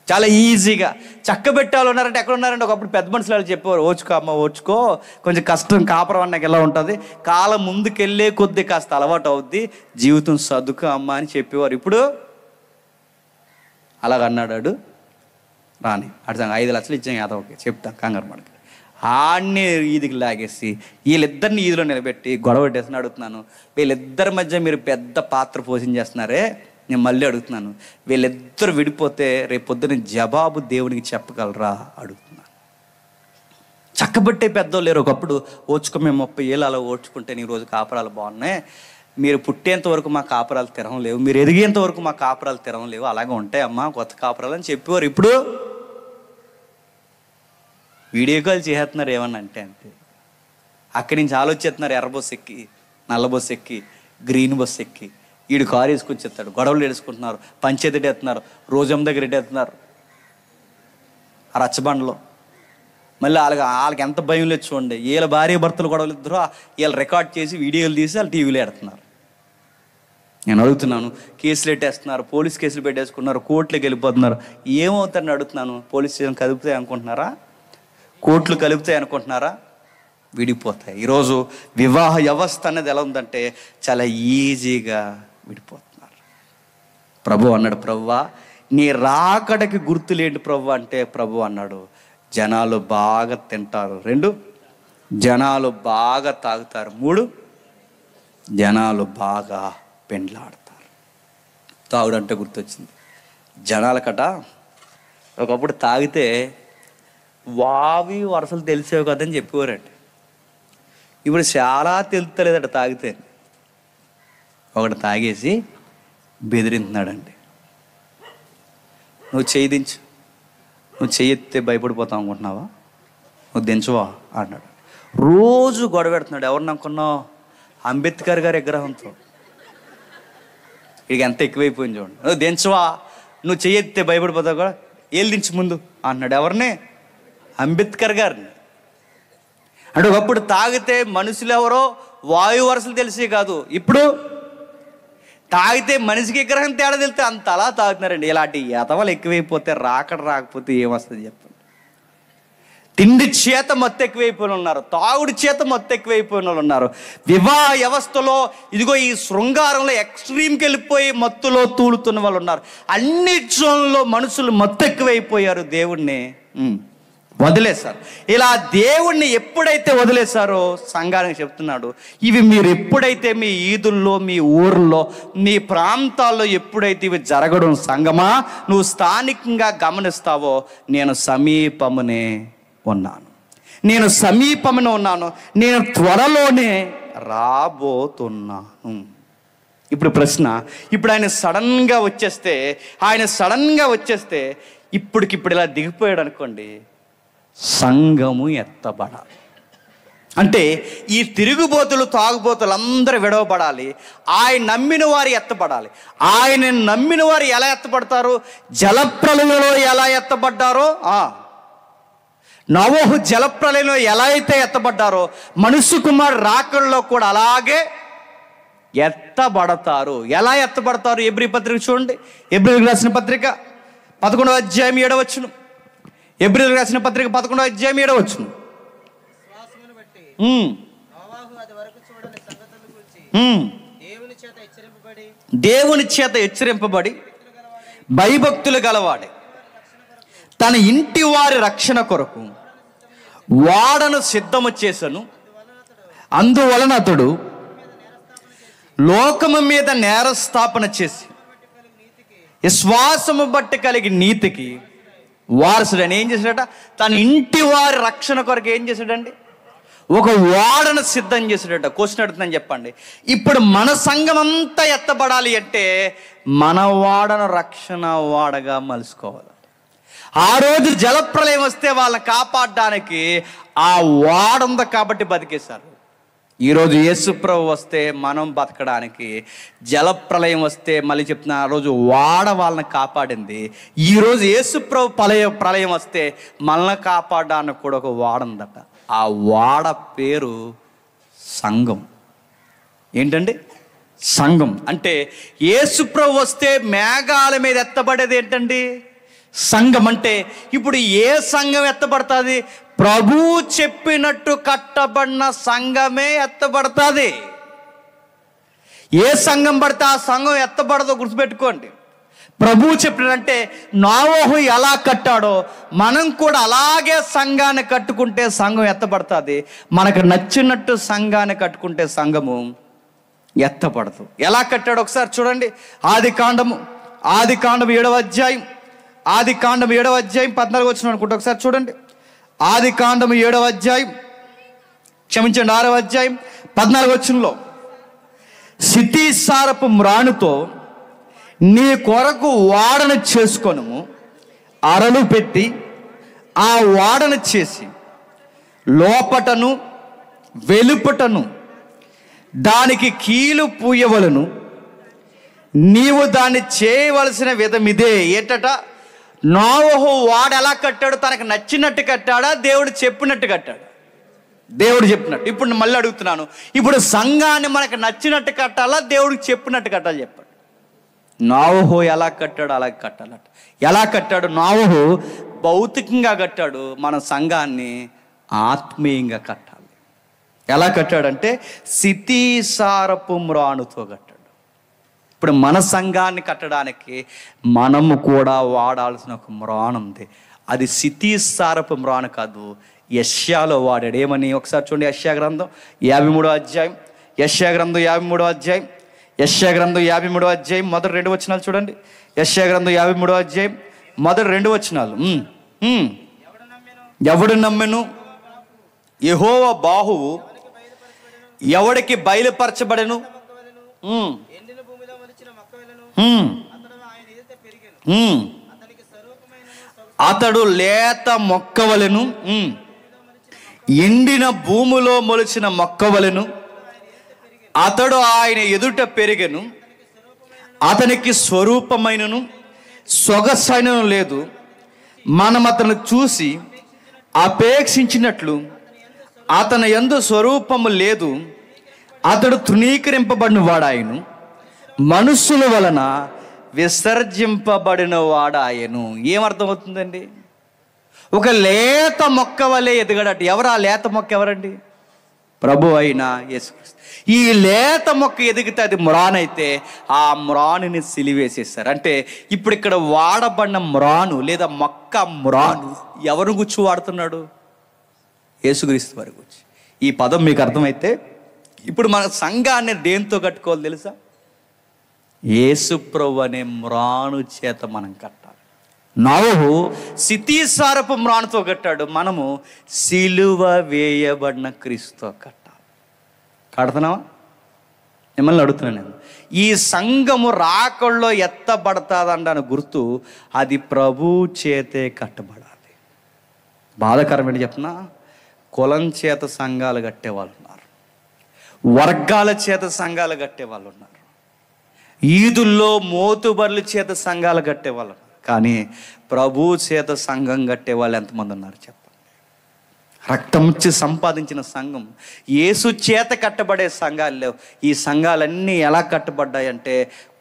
చాలా ఈజీగా చక్కబెట్టాలి ఉన్నారంటే ఎక్కడ ఉన్నారంటే ఒకప్పుడు పెద్ద మనుషులు చెప్పేవారు, ఓచుకో అమ్మ ఓచుకో, కొంచెం కష్టం కాపురం అన్నకి ఎలా ఉంటుంది, కాలం ముందుకెళ్ళే కొద్దీ కాస్త అలవాటు అవుద్ది, జీవితం సర్దుకో అమ్మ అని చెప్పేవారు. ఇప్పుడు అలాగన్నాడు రాని అర్థం 5 లక్షలు ఇచ్చాం యాదవ్కి, చెప్తాను కంగారు మనకి. ఆడిని ఈదికి లాగేసి వీళ్ళిద్దరిని ఈదిలో నిలబెట్టి గొడవ పెట్టేసి అడుగుతున్నాను, వీళ్ళిద్దరి మధ్య మీరు పెద్ద పాత్ర పోషించేస్తున్నారే, నేను మళ్ళీ అడుగుతున్నాను, వీళ్ళిద్దరు విడిపోతే రేపు పొద్దున జవాబు దేవునికి చెప్పగలరా అడుగుతున్నాను. చక్కబట్టే పెద్దోళ్ళు లేరు. ఒకప్పుడు ఓచుకో మేము 30 ఏళ్ళు అలా ఓడ్చుకుంటే నీ రోజు కాపురాలు బాగున్నాయి, మీరు పుట్టేంత వరకు మా కాపురాలు తిరగం లేవు, మీరు ఎదిగేంత వరకు మా కాపురాలు తిరగం లేవు, అలాగే ఉంటాయమ్మా కొత్త కాపురాలు అని చెప్పేవారు. ఇప్పుడు వీడియో కాల్ చేస్తున్నారు ఏమన్నా అంటే అంతే. అక్కడి నుంచి ఆలోచిస్తున్నారు, ఎర్ర బస్సు ఎక్కి, నల్ల బస్సు ఎక్కి, గ్రీన్ బస్సు ఎక్కి, వీడు కారు వేసుకొచ్చేస్తాడు, గొడవలు వేసుకుంటున్నారు, పంచాయతీ ఎడుతున్నారు, రోజమ్మ దగ్గర ఎడుతున్నారు ఆ రచ్చబండలో. మళ్ళీ వాళ్ళకి ఎంత భయం లేదు చూడండి. వీళ్ళ భార్య భర్తలు గొడవలు ఇద్దరు వీళ్ళు రికార్డ్ చేసి వీడియోలు తీసి వాళ్ళు టీవీలో ఎడుతున్నారు. నేను అడుగుతున్నాను, కేసులు పెట్టేస్తున్నారు, పోలీస్ కేసులు పెట్టేసుకున్నారు, కోర్టులకు వెళ్ళిపోతున్నారు. ఏమవుతారని అడుగుతున్నాను. పోలీస్ స్టేషన్ కలుపుతాయి అనుకుంటున్నారా? కోర్టులు కలుపుతాయి అనుకుంటున్నారా? విడిపోతాయి. ఈరోజు వివాహ వ్యవస్థ అనేది ఎలా ఉందంటే చాలా ఈజీగా విడిపోతున్నారు. ప్రభు అన్నాడు, ప్రభువా నీ రాకడకి గుర్తులేంటి ప్రభు అంటే, ప్రభు అన్నాడు, జనాలు బాగా తింటారు, 2 జనాలు బాగా తాగుతారు, 3 జనాలు బాగా పెండ్లాడతారు. తాగుడంటే గుర్తొచ్చింది. జనాలకట ఒకప్పుడు తాగితే వావి వరసలు తెలిసేవి కదని చెప్పేవారండి. ఇప్పుడు చాలా తెలుస్తలేదట తాగితే. ఒకటి తాగేసి బెదిరింటున్నాడండి, నువ్వు చేయి దించు, నువ్వు చెయ్యి ఎత్తే భయపడిపోతావు అనుకుంటున్నావా, నువ్వు దించవా అన్నాడు. రోజు గొడవ పెడుతున్నాడు. ఎవరిని అనుకున్నావు? అంబేద్కర్ గారి విగ్రహంతో. ఇక ఎంత ఎక్కువైపోయింది చూడండి. నువ్వు దించవా, నువ్వు చెయ్యి ఎత్తే భయపడిపోతావు కూడా, ఏళ్ళు దించు ముందు అన్నాడు. ఎవరిని? అంబేద్కర్ గారిని. అంటే ఒకప్పుడు తాగితే మనుషులు ఎవరో వాయు వరసలు తెలిసే కాదు, ఇప్పుడు తాగితే మనిషికి విగ్రహం తేడా తెలితే అంత అలా తాగుతున్నారండి. ఇలాంటి ఎతవలు ఎక్కువైపోతే రాకపోతే ఏమొస్తుంది చెప్పండి. తిండి చేత మత్తు ఎక్కువైపోయిన ఉన్నారు, తాగుడి చేత మత్తు ఎక్కువైపోయిన వాళ్ళు ఉన్నారు. వివాహ వ్యవస్థలో ఇదిగో ఈ శృంగారంలో ఎక్స్ట్రీమ్కి వెళ్ళిపోయి మత్తులో తూలుతున్న వాళ్ళు ఉన్నారు. అన్ని జోన్లో మనుషులు మత్తు ఎక్కువైపోయారు, దేవుణ్ణి వదిలేశారు. ఇలా దేవుణ్ణి ఎప్పుడైతే వదిలేశారో సంఘానికి చెప్తున్నాడు, ఇవి మీరు ఎప్పుడైతే మీ ఈదుల్లో, మీ ఊర్లో, మీ ప్రాంతాల్లో ఎప్పుడైతే ఇవి జరగడం సంగమా నువ్వు స్థానికంగా గమనిస్తావో, నేను సమీపమునే ఉన్నాను, నేను సమీపమునే ఉన్నాను, నేను త్వరలోనే రాబోతున్నాను. ఇప్పుడు ప్రశ్న, ఇప్పుడు ఆయన సడన్గా వచ్చేస్తే ఇప్పటికిప్పుడు ఇలా దిగిపోయాడు అనుకోండి, సంఘము ఎత్తబడాలి. అంటే ఈ తిరుగుబోతులు, తాగుబోతులు అందరూ విడవబడాలి. ఆయన నమ్మిన వారు ఎత్తబడాలి. ఆయన నమ్మిన వారు ఎలా ఎత్తబడతారు? జలప్రలయంలో ఎలా ఎత్తబడ్డారో, నోవహు జలప్రలయంలో ఎలా అయితే ఎత్తబడ్డారో, మనుష్య కుమారుడు రాకడలో కూడా అలాగే ఎత్తబడతారు. ఎలా ఎత్తబడతారు? ఎబ్రీ పత్రిక చూడండి, ఎబ్రీలకు రాసిన పత్రిక 11వ అధ్యాయం 7వ వచనం. ఎబ్రీలకు రాసిన పత్రిక 11వ అధ్యాయం 7వ వచనం. దేవుని చేత హెచ్చరింపబడి భయభక్తులు గలవాడే తన ఇంటి వారి రక్షణ కొరకు వాడను సిద్ధము చేసను. అందువలన అతడు లోకము మీద నేరస్థాపన చేసి విశ్వాసము బట్టి కలిగి నీతికి వారసుడని ఏం చేశాడట? తన ఇంటి వారి రక్షణ కొరకు ఏం చేశాడండి? ఒక వాడను సిద్ధం చేశాడట. క్వశ్చన్ అడుగుతుందని చెప్పండి. ఇప్పుడు మన సంఘం అంతా ఎత్తబడాలి అంటే మన వాడను రక్షణ వాడగా మలుసుకోవాలి. ఆ రోజు జలప్రలయం వస్తే వాళ్ళని కాపాడడానికి ఆ వాడుంది కాబట్టి బతికేశారు. ఈరోజు యేసుప్రభు వస్తే మనం బతకడానికి, జలప్రలయం వస్తే మళ్ళీ చెప్తున్నా, ఆ రోజు వాడ వాళ్ళని కాపాడింది. ఈరోజు యేసుప్రభు ప్రళయం వస్తే మనల్ని కాపాడడానికి కూడా ఒక వాడుందట. ఆ వాడ పేరు సంఘం. ఏంటండి? సంఘం. అంటే యేసుప్రభు వస్తే మేఘాల మీద ఎత్తబడేది ఏంటండి? సంఘం. అంటే ఇప్పుడు ఏ సంఘం ఎత్తబడుతుంది? ప్రభు చెప్పినట్టు కట్టబడిన సంఘమే ఎత్తబడుతుంది. ఏ సంఘం పడితే ఆ సంఘం ఎత్తబడదో గుర్తుపెట్టుకోండి. ప్రభు చెప్పినంటే నోవహు ఎలా కట్టాడో మనం కూడా అలాగే సంఘాన్ని కట్టుకుంటే సంఘం ఎత్తబడుతుంది. మనకు నచ్చినట్టు సంఘాన్ని కట్టుకుంటే సంఘము ఎత్తబడదు. ఎలా కట్టాడు ఒకసారి చూడండి. ఆది కాండము 7వ అధ్యాయం 14వ వచనం అనుకుంటా. ఒకసారి చూడండి. ఆది కాండము 7వ అధ్యాయం, క్షమించండి 6వ అధ్యాయం 14వ వచనంలో, సితీసారపు మ్రానుతో నీ కొరకు వాడను చేసుకొనుము, అరలు పెట్టి ఆ వాడను చేసి లోపటను వెలుపటను దానికి కీలు పూయవలను, నీవు దాన్ని చేయవలసిన విధం ఇదే. ఏంటట? నోవహు వాడు ఎలా కట్టాడు? తనకు నచ్చినట్టు కట్టాడా? దేవుడు చెప్పినట్టు కట్టాడు? దేవుడు చెప్పినట్టు. ఇప్పుడు మళ్ళీ అడుగుతున్నాను, ఇప్పుడు సంఘాన్ని మనకు నచ్చినట్టు కట్టాలా, దేవుడికి చెప్పినట్టు కట్టాలి? చెప్పండి. నోవహు ఎలా కట్టాడు? అలాగే కట్టాలట. ఎలా కట్టాడు? నోవహు భౌతికంగా కట్టాడు, మన సంఘాన్ని ఆత్మీయంగా కట్టాలి. ఎలా కట్టాడంటే సితీసారపు మ్రానుతో కట్టాడు. ఇప్పుడు మన సంఘాన్ని కట్టడానికి మనము కూడా వాడాల్సిన ఒక మ్రాను ఉంది. అది సితీసారపు మ్రాను కాదు, యెషయాలో వాడాడు. ఏమని? ఒకసారి చూడండి. యెషయా గ్రంథం 53వ అధ్యాయం, యెషయా గ్రంథం 53వ అధ్యాయం, యెషయా గ్రంథం 53వ అధ్యాయం మొదటి 2 వచనాలు చూడండి. యెషయా గ్రంథం 53వ అధ్యాయం మొదటి 2 వచనాలు. ఎవడు నమ్మెను? యెహోవా బాహువు ఎవడికి బయలుపరచబడెను? అతడు లేత మొక్కవలెను, ఎండిన భూమిలో మొలిచిన మొక్కవలెను. అతడు ఆయన ఎదుట పెరిగెను, అతనికి స్వరూపమైనను సొగసైనను లేదు. మనం అతను చూసి అపేక్షించినట్లు అతని యందు స్వరూపము లేదు. అతడు తృణీకరింపబడిన వాడాయను, మనుషుల వలన విసర్జింపబడిన వాడాయను. ఏమర్థమవుతుందండి? ఒక లేత మొక్క వలె ఎదిగాడట. ఎవరు ఆ లేత మొక్క? ఎవరండి? ప్రభు అయిన యేసుక్రీస్తు. ఈ లేత మొక్క ఎదిగితే అది మ్రానైతే ఆ మ్రానుని సిలివేసేస్తారు. అంటే ఇప్పుడు ఇక్కడ వాడబడిన మ్రాను లేదా మొక్క మ్రాను ఎవరు గుచ్చి వాడుతున్నాడు? యేసుక్రీస్తు వారి గురించి. ఈ పదం మీకు అర్థమైతే ఇప్పుడు మన సంఘాన్ని దేంతో కట్టుకోవాలి తెలుసా? యేసు ప్రభు అనే మ్రాను చేత మనం కట్టాలి. నోవహు సితీసారపు మ్రానుతో కట్టాడు, మనము సిలువ వేయబడిన క్రీస్తుతో కట్టాలి. కడుతున్నావా? మిమ్మల్ని అడుగుతున్నాను నేను. ఈ సంఘము రాకల్లో ఎత్తబడతాదండి గుర్తు అది ప్రభు చేతే కట్టబడాలి. బాధాకరమేంటి చెప్పిన? కులం చేత సంఘాలు కట్టేవాళ్ళు ఉన్నారు, వర్గాల చేత సంఘాలు కట్టేవాళ్ళు ఉన్నారు, ఈదుల్లో మోతుబర్ల చేత సంఘాలు కట్టేవాళ్ళు ఉన్నారు. కానీ ప్రభు చేత సంఘం కట్టేవాళ్ళు ఎంతమంది ఉన్నారు చెప్పండి? రక్తం ఇచ్చి సంపాదించిన సంఘం, యేసు చేత కట్టబడే సంఘాలు లేవు. ఈ సంఘాలన్నీ ఎలా కట్టబడ్డాయంటే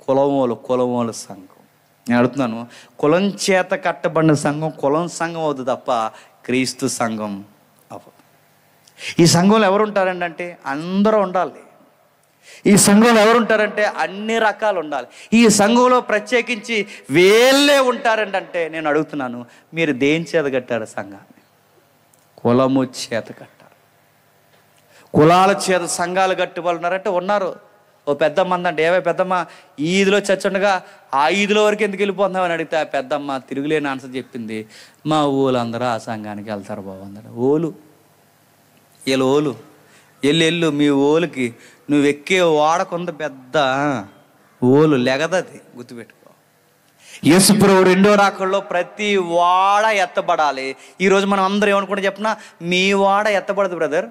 కులమోలు సంఘం. నేను అడుగుతున్నాను, కులం చేత కట్టబడిన సంఘం కులం సంఘం అవుతుంది తప్ప క్రీస్తు సంఘం అవ్వదు. ఈ సంఘంలో ఎవరు ఉంటారండి అంటే అందరూ ఉండాలి. ఈ సంఘంలో ఎవరు ఉంటారంటే అన్ని రకాలు ఉండాలి. ఈ సంఘంలో ప్రత్యేకించి వేళ్ళే ఉంటారండి అంటే నేను అడుగుతున్నాను, మీరు దేని చేత కట్టారు సంఘాన్ని? కులము చేత కట్టారు. కులాల చేత సంఘాలు కట్టి వాళ్ళు ఉన్నారంటే ఉన్నారు. ఓ పెద్దమ్మ అందంటే, ఏవే పెద్దమ్మ ఈ ఈదులో చర్చ ఉండగా ఆ ఈదులో వరకు ఎందుకు వెళ్ళిపోతున్నామని అడిగితే ఆ పెద్దమ్మ తిరుగులేని ఆన్సర్ చెప్పింది, మా ఊళ్ళందరూ ఆ సంఘానికి వెళ్తారు బాగుందని. వీళ్ళు ఎల్లు మీ ఓలుకి నువ్వు ఎక్కే వాడకుంద పెద్ద ఓలు లెగదది, గుర్తుపెట్టుకో. యేసుప్రభు రెండో రాకల్లో ప్రతి వాడ ఎత్తబడాలి. ఈరోజు మనం అందరం ఏమనుకుంటే చెప్పినా, మీ వాడ ఎత్తబడదు బ్రదర్,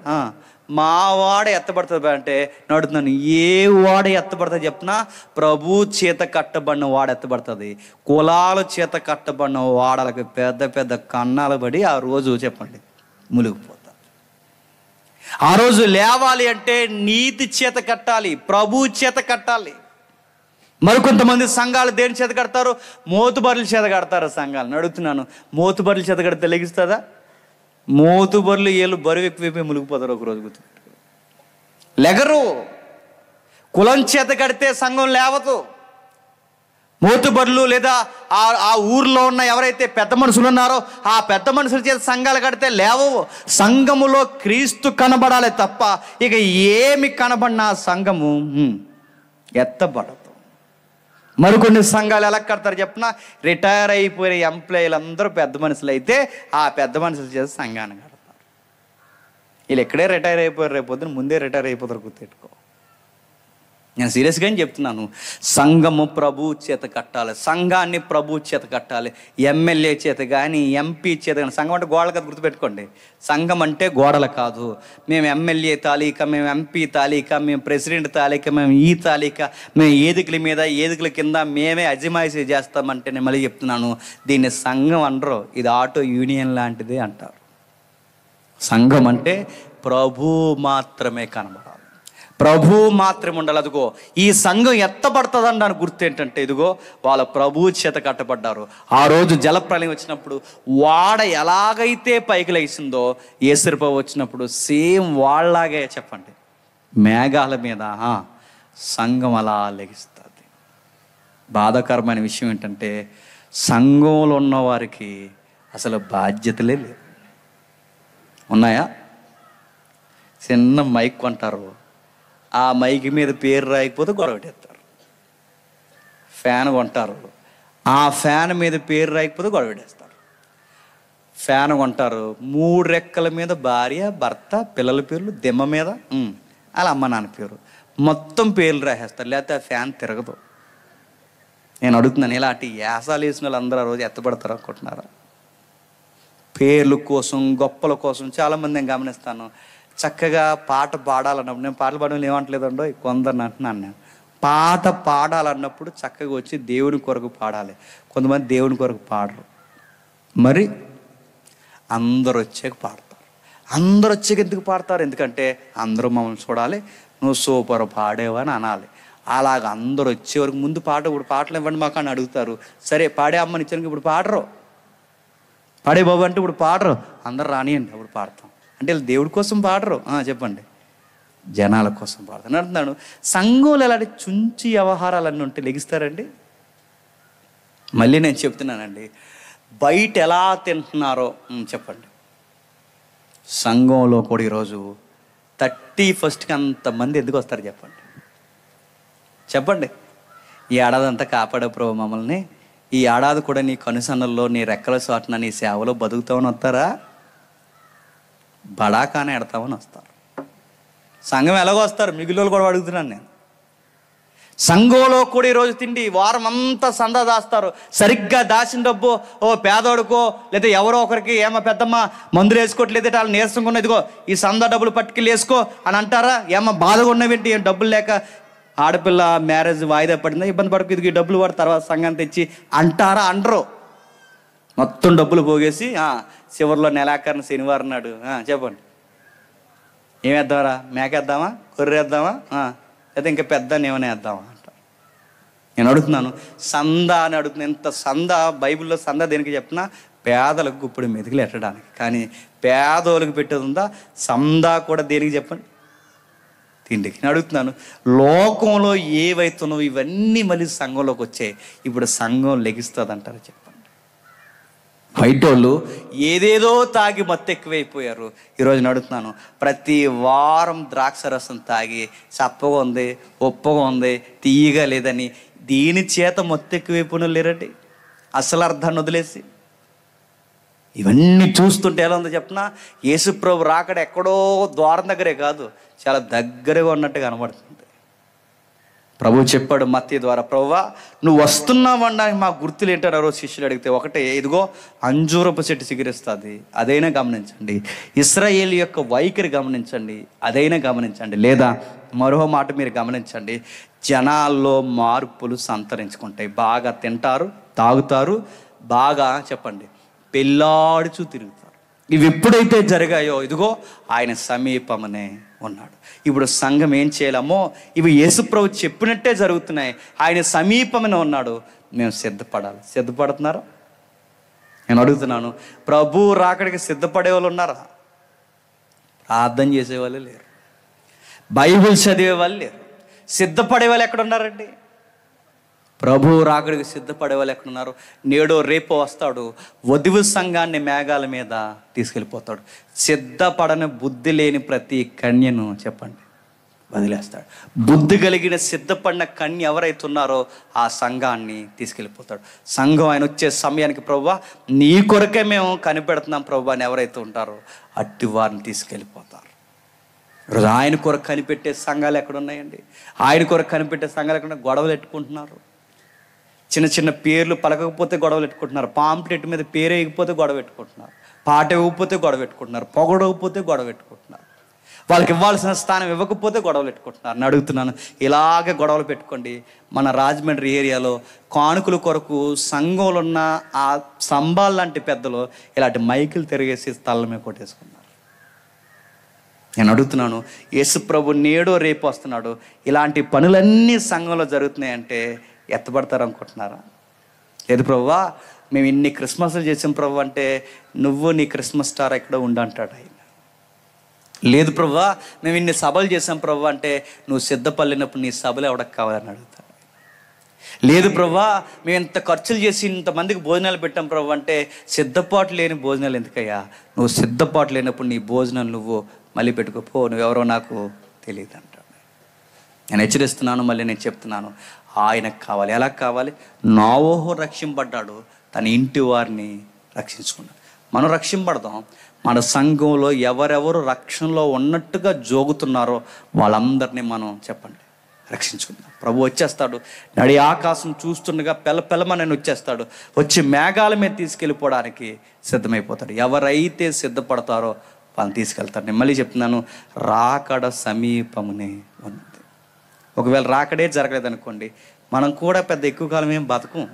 మా వాడ ఎత్తబడుతుంది అంటే నడుతున్నాను. ఏ వాడ ఎత్తబడుతుంది చెప్పినా, ప్రభు చేత కట్టబడిన వాడ ఎత్తబడుతుంది. కులాల చేత కట్టబడిన వాడలకు పెద్ద పెద్ద కన్నాలు పడి ఆ రోజు చెప్పండి మునిగిపోతారు. ఆ రోజు లేవాలి అంటే నీతి చేత కట్టాలి, ప్రభు చేత కట్టాలి. మరికొంతమంది సంఘాలు దేని చేత కడతారు? మోతుబర్ల చేత కడతారు సంఘాలను. అడుగుతున్నాను, మోతుబర్ల చేత కడితే లెగిస్తుందా? మోతుబర్లు వీళ్ళు బరువు ఎక్కువైపోయి మునిగిపోతారు ఒకరోజు, గుర్తుపెట్టుకో. లెగరు. కులం చేత కడితే సంఘం లేవదు. మోతుబర్లు లేదా ఆ ఊర్లో ఉన్న ఎవరైతే పెద్ద మనుషులు ఉన్నారో ఆ పెద్ద మనుషుల చేత సంఘాలు కడితే లేవవు. సంఘములో క్రీస్తు కనబడాలి తప్ప ఇక ఏమి కనబడినా సంఘము ఎత్తబడదు. మరికొన్ని సంఘాలు ఎలా కడతారు చెప్పిన, రిటైర్ అయిపోయిన ఎంప్లాయీలు అందరూ పెద్ద మనుషులు అయితే ఆ పెద్ద మనుషుల చేత సంఘాన్ని కడతారు. వీళ్ళు ఎక్కడే రిటైర్ అయిపోయారు, రేపొద్దున ముందే రిటైర్ అయిపోతారు, గుర్తుపెట్టుకో. నేను సీరియస్గానే చెప్తున్నాను. సంఘము ప్రభు చేత కట్టాలి, సంఘాన్ని ప్రభు చేత కట్టాలి. ఎమ్మెల్యే చేత కానీ ఎంపీ చేత కానీ. సంఘం అంటే గోడలు కదా, గుర్తుపెట్టుకోండి. సంఘం అంటే గోడలు కాదు. మేము ఎమ్మెల్యే తాలీక, మేము ఎంపీ తాలీక, మేము ప్రెసిడెంట్ తాలీక, మేము ఈ తాలీక, మేము ఏదికల మీద ఏదికల కింద మేమే అజమాయిషీ చేస్తామంటే నేను మళ్ళీ చెప్తున్నాను, దీన్ని సంఘం అనరు, ఇది ఆటో యూనియన్ లాంటిది అంటారు. సంఘం అంటే ప్రభు మాత్రమే కనబడాలి, ప్రభు మాత్రమే ఉండాలి. అదిగో ఈ సంఘం ఎత్తబడుతుందని దాని గుర్తు ఏంటంటే, ఇదిగో వాళ్ళ ప్రభు చేత కట్టబడ్డారు. ఆ రోజు జలప్రలయం వచ్చినప్పుడు వాడ ఎలాగైతే పైకి లేచిందో యేసుప్రభు వచ్చినప్పుడు సేమ్ వాళ్ళలాగే చెప్పండి మేఘాల మీద సంఘం అలా లెగిస్తుంది. బాధాకరమైన విషయం ఏంటంటే సంఘంలో ఉన్న వారికి అసలు బాధ్యతలే లేవు. ఉన్నాయా? చిన్న మైక్ కొంటారు, ఆ మైక్ మీద పేరు రాయకపోతే గొడవ పెట్టేస్తారు. ఫ్యాన్ కొంటారు, ఆ ఫ్యాన్ మీద పేరు రాయకపోతే గొడవ పెట్టేస్తారు. ఫ్యాన్ కొంటారు, 3 రెక్కల మీద భార్య, భర్త, పిల్లల పేర్లు, దిమ్మ మీద అలా అమ్మ నాన్న పేరు, మొత్తం పేర్లు రాసేస్తారు, లేకపోతే ఆ ఫ్యాన్ తిరగదు. నేను అడుగుతున్నాను, ఇలాంటి యాసాలు వేసిన వాళ్ళు అందరూ ఆ రోజు ఎత్తపడతారు అనుకుంటున్నారా? పేర్ల కోసం, గొప్పల కోసం చాలామంది నేను గమనిస్తాను. చక్కగా పాట పాడాలన్నప్పుడు, నేను పాటలు పాడడం ఏమంటలేదండో కొందరిని అంటున్నాను నేను, పాట పాడాలన్నప్పుడు చక్కగా వచ్చి దేవుని కొరకు పాడాలి. కొంతమంది దేవుని కొరకు పాడరు, మరి అందరు వచ్చాక పాడతారు. అందరు వచ్చాక ఎందుకు పాడతారు? ఎందుకంటే అందరూ మమ్మల్ని చూడాలి, నువ్వు సూపర్ పాడేవని అనాలి. అలాగ అందరు వచ్చే వరకు ముందు పాట, ఇప్పుడు పాటలు ఇవ్వండి మాకు అని అడుగుతారు. సరే పాడే అమ్మని ఇచ్చానికి ఇప్పుడు పాడరు, పాడే బాబు అంటే ఇప్పుడు పాడరు, అందరు రానియండి అప్పుడు పాడతాం. అంటే వీళ్ళు దేవుడి కోసం పాడరు, చెప్పండి, జనాల కోసం పాడతాను అంటున్నాను. సంఘంలో ఇలాంటి చుంచి వ్యవహారాలన్నీ ఉంటే లెగిస్తారండి. మళ్ళీ నేను చెప్తున్నానండి, బయట ఎలా తింటున్నారో చెప్పండి. సంఘంలో కూడా ఈరోజు 31st అంతమంది ఎందుకు వస్తారు చెప్పండి? చెప్పండి. ఈ ఏడాది అంతా కాపాడే ప్రభు మమ్మల్ని, ఈ ఏడాది కూడా నీ కనుసన్నల్లో, నీ రెక్కల చాటున, నీ సేవలో బతుకుతామని వస్తారా? బడాకానే ఎడతామని వస్తారు. సంఘం ఎలాగో వస్తారు, మిగిలిన కూడా అడుగుతున్నాను నేను. సంఘంలో కూడా ఈరోజు తిండి వారం అంతా సందా దాస్తారు. సరిగ్గా దాచిన డబ్బు పేదోడుకో లేదా ఎవరో ఒకరికి, ఏమో పెద్దమ్మ మందులు వేసుకోవట్లేదు, వాళ్ళు నీరసంగా ఉన్నది, ఇదిగో ఈ సందా డబ్బులు పట్టుకెళ్ళి వేసుకో అని అంటారా? ఏమో బాధగా ఉన్నవేంటి, డబ్బులు లేక, ఆడపిల్ల మ్యారేజ్ వాయిదా పడిందా, ఇబ్బంది పడుకు, ఇది డబ్బులు పడి తర్వాత సంఘాన్ని తెచ్చి అంటారా? అంటారు. మొత్తం డబ్బులు పోగేసి చివరిలో నెలాఖరిన శనివారం నాడు చెప్పండి, ఏమేద్దామరా, మేకేద్దామా, కొర్రేద్దామా, లేదా ఇంకా పెద్ద ఏమైనా వేద్దామా అంటారు. నేను అడుగుతున్నాను, సందా అని అడుగుతున్నాను. ఎంత సందా, బైబిల్లో సందా దేనికి చెప్పినా పేదలకు గుప్పుడు మెతుకులు ఎట్టడానికి, కానీ పేదోళ్ళకి పెట్టేది ఉందా? సందా కూడా దేనికి చెప్పండి? తిండికి. నేను అడుగుతున్నాను, లోకంలో ఏవైతున్నావు ఇవన్నీ మళ్ళీ సంఘంలోకి వచ్చాయి, ఇప్పుడు సంఘం లెగిస్తుంది అంటారు చెప్పండి? బయటోళ్ళు ఏదేదో తాగి మత్తు ఎక్కువైపోయారు. ఈరోజు నడుతున్నాను, ప్రతి వారం ద్రాక్ష రసం తాగి చప్పగా ఉంది, ఉప్పగా ఉంది, తీయగా లేదని దీని చేత మత్తు ఎక్కువైపోయిన లేరండి, అసలు అర్థాన్ని వదిలేసి. ఇవన్నీ చూస్తుంటే ఎలా ఉందో చెప్పనా, యేసుప్రభు రాకడ ఎక్కడో ద్వారం దగ్గరే కాదు, చాలా దగ్గరగా ఉన్నట్టు కనబడుతుంది. ప్రభు చెప్పాడు మత్తయి ద్వారా, ప్రభువా నువ్వు వస్తున్నావు అనడానికి మా గుర్తులు ఏంటో రోజు శిష్యులు అడిగితే, ఒకటే, ఇదిగో అంజూరపు చెట్టు చిగురిస్తుంది, అదైనా గమనించండి. ఇశ్రాయేలు యొక్క వైఖరి గమనించండి, అదైనా గమనించండి. లేదా మరో మాట మీరు గమనించండి, జనాల్లో మార్పులు సంతరించుకుంటాయి. బాగా తింటారు, తాగుతారు, బాగా చెప్పండి పెళ్ళాడుచూ తిరుగుతారు. ఇవి ఎప్పుడైతే జరిగాయో, ఇదిగో ఆయన సమీపమనే ఉన్నాడు. ఇప్పుడు సంఘం ఏం చేయాలమో, ఇవి యేసుప్రభు చెప్పినట్టే జరుగుతున్నాయి. ఆయన సమీపమనే ఉన్నాడు, మేము సిద్ధపడాలి. సిద్ధపడుతున్నారా? నేను అడుగుతున్నాను, ప్రభు రాకడికి సిద్ధపడే వాళ్ళు ఉన్నారా? ప్రార్థన చేసేవాళ్ళు లేరు, బైబిల్ చదివే వాళ్ళు లేరు, సిద్ధపడే వాళ్ళు ఎక్కడున్నారండి? ప్రభు రాకడికి సిద్ధపడే వాళ్ళు ఎక్కడున్నారు? నేడో రేపో వస్తాడు, వధువు సంఘాన్ని మేఘాల మీద తీసుకెళ్ళిపోతాడు. సిద్ధపడని బుద్ధి లేని ప్రతి కన్యను చెప్పండి వదిలేస్తాడు. బుద్ధి కలిగిన సిద్ధపడిన కన్య ఎవరైతే ఉన్నారో ఆ సంఘాన్ని తీసుకెళ్ళిపోతాడు. సంఘం ఆయన వచ్చే సమయానికి, ప్రభువా నీ కొరకే మేము కనిపెడుతున్నాం ప్రభువా అని ఎవరైతే ఉంటారో అట్టి వారిని తీసుకెళ్ళిపోతారు. ఈరోజు ఆయన కొరకు కనిపెట్టే సంఘాలు ఎక్కడున్నాయండి? ఆయన కొరకు కనిపెట్టే సంఘాలు ఎక్కడ? గొడవలు ఎట్టుకుంటున్నారు. చిన్న చిన్న పేర్లు పలకకపోతే గొడవలు పెట్టుకుంటున్నారు, పాంప్లెట్ మీద పేరు వేయకపోతే గొడవ పెట్టుకుంటున్నారు, పాట ఇవ్వకపోతే గొడవ పెట్టుకుంటున్నారు, పొగడకపోతే గొడవ పెట్టుకుంటున్నారు, వాళ్ళకి ఇవ్వాల్సిన స్థానం ఇవ్వకపోతే గొడవలు పెట్టుకుంటున్నారు. నేను అడుగుతున్నాను, ఇలాగే గొడవలు పెట్టుకోండి. మన రాజమండ్రి ఏరియాలో కానుకల కొరకు సంఘంలో ఉన్న ఆ స్తంభాలు లాంటి పెద్దలు ఇలాంటి మైకులు తిరిగేసి స్థలం మీద కొట్టేసుకున్నారు. నేను అడుగుతున్నాను, యేసుప్రభు నేడో రేపు వస్తున్నాడు, ఇలాంటి పనులన్నీ సంఘంలో జరుగుతున్నాయంటే ఎత్తబడతారు అనుకుంటున్నారా? లేదు ప్రభువా మేము ఇన్ని క్రిస్మస్లు చేసాం ప్రభు అంటే, నువ్వు నీ క్రిస్మస్ స్టార్ ఎక్కడో ఉండంటాడు ఆయన. లేదు ప్రభువా మేము ఇన్ని సభలు చేసాం ప్రభు అంటే, నువ్వు సిద్ధపడినప్పుడు నీ సభలు ఎవడకు కావాలని అడుగుతాడు. లేదు ప్రభువా మేము ఇంత ఖర్చులు చేసి ఇంతమందికి భోజనాలు పెట్టాం ప్రభు అంటే, సిద్ధపాటు లేని భోజనాలు ఎందుకయ్యా? నువ్వు సిద్ధపాటు లేనప్పుడు నీ భోజనాలు నువ్వు మళ్ళీ పెట్టుకోపో, నువ్వెవరో నాకు తెలియదు అంటాడు. నేను హెచ్చరిస్తున్నాను, మళ్ళీ నేను చెప్తున్నాను, ఆయనకు కావాలి. ఎలా కావాలి? నోవహు రక్షింపడ్డాడు, తన ఇంటి వారిని రక్షించుకున్నాడు. మనం రక్షింపడదాం. మన సంఘంలో ఎవరెవరు రక్షణలో ఉన్నట్టుగా జోగుతున్నారో వాళ్ళందరినీ మనం చెప్పండి రక్షించుకుందాం. ప్రభు వచ్చేస్తాడు, నడి ఆకాశం చూస్తుండగా పెళ్ళమని వచ్చేస్తాడు, వచ్చి మేఘాల మీద తీసుకెళ్ళిపోవడానికి సిద్ధమైపోతాడు. ఎవరైతే సిద్ధపడతారో వాళ్ళని తీసుకెళ్తారు. నేను మళ్ళీ చెప్తున్నాను, రాకడ సమీపమునే ఉన్నది. ఒకవేళ రాకడే జరగలేదనుకోండి, మనం కూడా పెద్ద ఎక్కువ కాలం ఏం బతకం.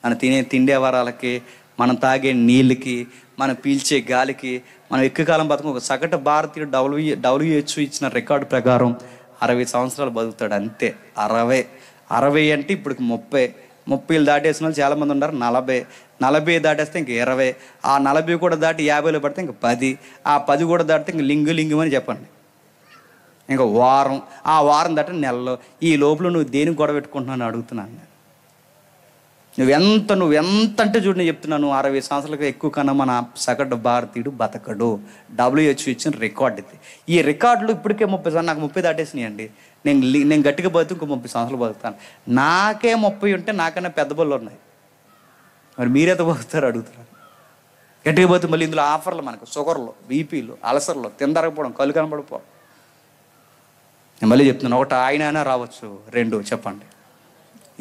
మనం తినే తిండే వరాలకి, మనం తాగే నీళ్ళకి, మనం పీల్చే గాలికి మనం ఎక్కువ కాలం బతకం. ఒక సగటు భారతీయుడు WHO ఇచ్చిన రికార్డు ప్రకారం 60 సంవత్సరాలు బతుకుతాడు అంతే. 60 అంటే ఇప్పుడు 30 దాటేసిన వాళ్ళు చాలామంది ఉన్నారు. 40 దాటేస్తే ఇంక 20, ఆ 40 కూడా దాటి 50లో పడితే ఇంక 10, ఆ 10 కూడా దాటితే ఇంక లింగు అని చెప్పండి. ఇంకా వారం, ఆ వారం దాటి నెలలో. ఈ లోపల నువ్వు దేనికి గొడవ పెట్టుకుంటున్నావు అడుగుతున్నాను నేను. నువ్వెంత అంటే చూడు, నేను చెప్తున్నాను, 60 సంవత్సరాలకు ఎక్కువ కన్నా మన సగటు భారతీయుడు బతకడు. WHO ఇచ్చిన రికార్డు ఇది. ఈ రికార్డులు ఇప్పటికే 30 నాకు 30 దాటేసినాయి అండి. నేను గట్టిగా బతుకు ఇంకో 30 సంవత్సరాలు బతుకుతాను. నాకే 30 ఉంటే నాకన్నా పెద్ద బళ్ళు ఉన్నాయి. మరి మీరెంత బతుకుతారు అడుగుతున్నారు. గట్టిగా బతుకు. మళ్ళీ ఇందులో ఆఫర్లు మనకు, షుగర్లు, బీపీలు, అలసర్లు, తిందరకపోవడం, కళ్ళు కనపడిపోవడం. నేను మళ్ళీ చెప్తున్నాను, ఒకటి ఆయన రావచ్చు, 2 చెప్పండి.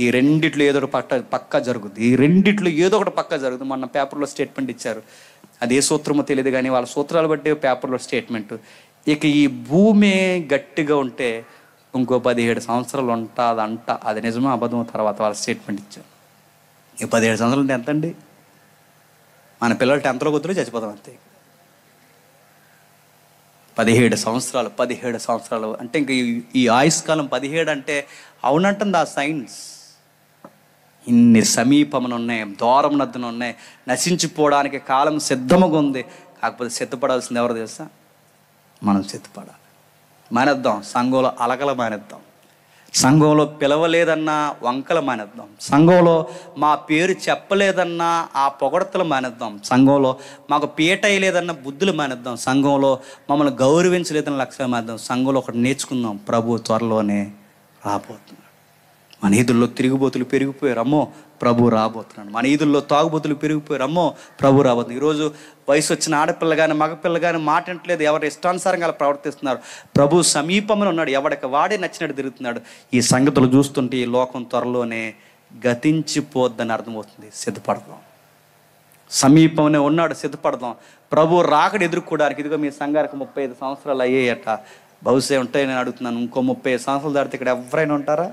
ఈ రెండిట్లో ఏదో ఒకటి పక్కా జరుగుతుంది. ఈ రెండిట్లో ఏదో ఒకటి పక్కా జరుగుతుంది. మొన్న పేపర్లో స్టేట్మెంట్ ఇచ్చారు, అది ఏ సూత్రమో తెలియదు కానీ వాళ్ళ సూత్రాలు బట్టి పేపర్లో స్టేట్మెంట్. ఇక ఈ భూమి గట్టిగా ఉంటే ఇంకో 17 సంవత్సరాలు ఉంటుందంట. అది నిజమో అబద్ధమో తర్వాత వాళ్ళ స్టేట్మెంట్ ఇచ్చారు. ఈ 17 సంవత్సరాలు అంటే ఎంతండి? మన పిల్లలు 10th కూతురు చచ్చిపోతాం అంతే. 17 సంవత్సరాలు అంటే ఇంక ఈ ఆయుష్కాలం 17 అంటే అవునంటుంది ఆ సైన్స్. ఇన్ని సమీపమున ఉన్నాయి, దూరం నద్దున ఉన్నాయి, నశించిపోవడానికి కాలం సిద్ధముగా ఉంది. కాకపోతే సిద్ధపడాల్సింది ఎవరు తెలుసా? మనం సిద్ధపడాలి. మానేద్దాం సంఘంలో అలకల, మానేద్దాం సంఘంలో పిలవలేదన్నా వంకలు, మానేద్దాం సంఘంలో మా పేరు చెప్పలేదన్నా ఆ పొగడతలు, మానేద్దాం సంఘంలో మాకు పీట వేయలేదన్న బుద్ధులు, మానేద్దాం సంఘంలో మమ్మల్ని గౌరవించలేదన్న లక్ష్యాలు, మానేద్దాం. సంఘంలో ఒకటి నేర్చుకుందాం, ప్రభు త్వరలోనే రాబోతున్నాడు. మన ఈదుల్లో తిరుగుబోతులు పెరిగిపోయారు, అమ్మో ప్రభు రాబోతున్నాడు. మన ఈదుల్లో తాగుబోతులు పెరిగిపోయారు, అమ్మో ప్రభు రాబోతుంది. ఈరోజు వయసు వచ్చిన ఆడపిల్ల కానీ మగపిల్ల కానీ మాటంటలేదు, ఎవరి ఇష్టానుసారంగా అలా ప్రవర్తిస్తున్నారు. ప్రభు సమీపంలో ఉన్నాడు, ఎవడికి వాడే నచ్చినట్టు తిరుగుతున్నాడు. ఈ సంగతులు చూస్తుంటే ఈ లోకం త్వరలోనే గతించిపోద్దని అర్థమవుతుంది. సిద్ధపడదాం, సమీపంలో ఉన్నాడు, సిద్ధపడదాం. ప్రభు రాకడ ఎదుర్కోవడానికి. ఇదిగో మీ సంఘానికి 35 సంవత్సరాలు అయ్యేయట, బహుశా ఉంటాయి. నేను అడుగుతున్నాను, ఇంకో 30 సంవత్సరాలు దాటితే ఇక్కడ ఎవరైనా ఉంటారా?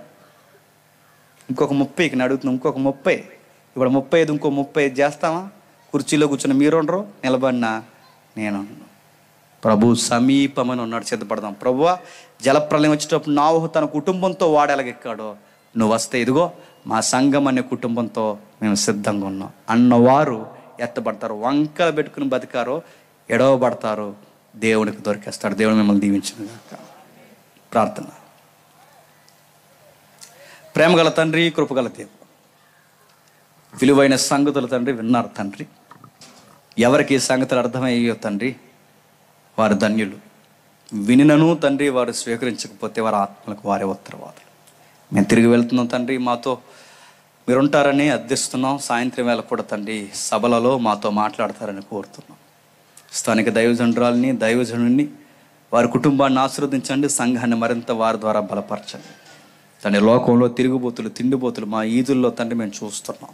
ఇంకొక 30కి నేను అడుగుతున్నాను, ఇంకొక 30. ఇప్పుడు 35, ఇంకో 35 చేస్తామా? కుర్చీలో కూర్చున్న మీరు ఉండరు, నిలబడినా నేను. ప్రభు సమీపమని ఉన్నాడు, సిద్ధపడదాం. ప్రభువా, జలప్రలయం వచ్చేటప్పుడు నోవహు తన కుటుంబంతో వాడెలగెక్కాడో నువ్వు వస్తే ఇదిగో మా సంఘం అనే కుటుంబంతో మేము సిద్ధంగా ఉన్నాం అన్నవారు ఎత్తబడతారు. వంకలు పెట్టుకుని బతికారో ఎడవబడతారో దేవునికి దొరికేస్తాడు. దేవుడు మిమ్మల్ని దీవించిన గాక. ప్రార్థన. ప్రేమగల తండ్రి, కృపగల దేవుడు, విలువైన సంగతులు తండ్రి విన్నారు తండ్రి. ఎవరికి ఈ సంగతులు అర్థమయ్యో తండ్రి వారు ధన్యులు. వినినను తండ్రి వారు స్వీకరించకపోతే వారి ఆత్మలకు వారే ఉత్తరవాదులు. మేము తిరిగి వెళ్తున్నాం తండ్రి, మాతో మీరుంటారని అర్థిస్తున్నాం. సాయంత్రం వేళ కూడా తండ్రి సభలలో మాతో మాట్లాడతారని కోరుతున్నాం. స్థానిక దైవజనురాలని, దైవజనుడిని, వారి కుటుంబాన్ని ఆశీర్వదించండి. సంఘాన్ని మరింత వారి ద్వారా బలపరచండి తండ్రి. లోకంలో తిరుగుబోతులు, తిండిబోతులు మా ఈదుల్లో తండ్రి మేము చూస్తున్నాం.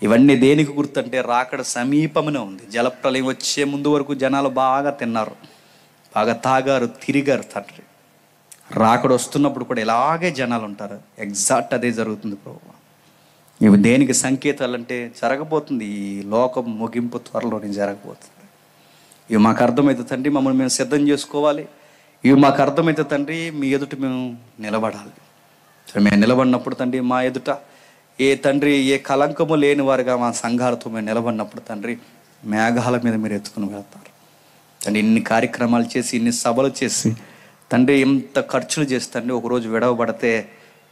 ఇవన్నీ దేనికి గుర్తంటే రాకడ సమీపమనే ఉంది. జలప్రలయం వచ్చే ముందు వరకు జనాలు బాగా తిన్నారు, బాగా తాగారు, తిరిగారు తండ్రి. రాకడ వస్తున్నప్పుడు కూడా ఇలాగే జనాలు ఉంటారు. ఎగ్జాక్ట్ అదే జరుగుతుంది ప్రభు. ఇవి దేనికి సంకేతాలు అంటే జరగబోతుంది. ఈ లోకం ముగింపు త్వరలోనే జరగబోతుంది. ఇవి మాకు అర్థమైతే తండ్రి మమ్మల్ని మేము సిద్ధం చేసుకోవాలి. ఇవి మాకు అర్థమైతే తండ్రి మీ ఎదుట మేము నిలబడాలి. మేము నిలబడినప్పుడు తండ్రి మా ఎదుట ఏ తండ్రి ఏ కలంకము లేని వారుగా మా సంఘాలతో మేము నిలబడినప్పుడు తండ్రి మేఘాల మీద మీరు ఎత్తుకుని వెళ్తారు తండ్రి. ఇన్ని కార్యక్రమాలు చేసి, ఇన్ని సభలు చేసి తండ్రి, ఇంత ఖర్చులు చేసి తండ్రి ఒకరోజు విడవబడితే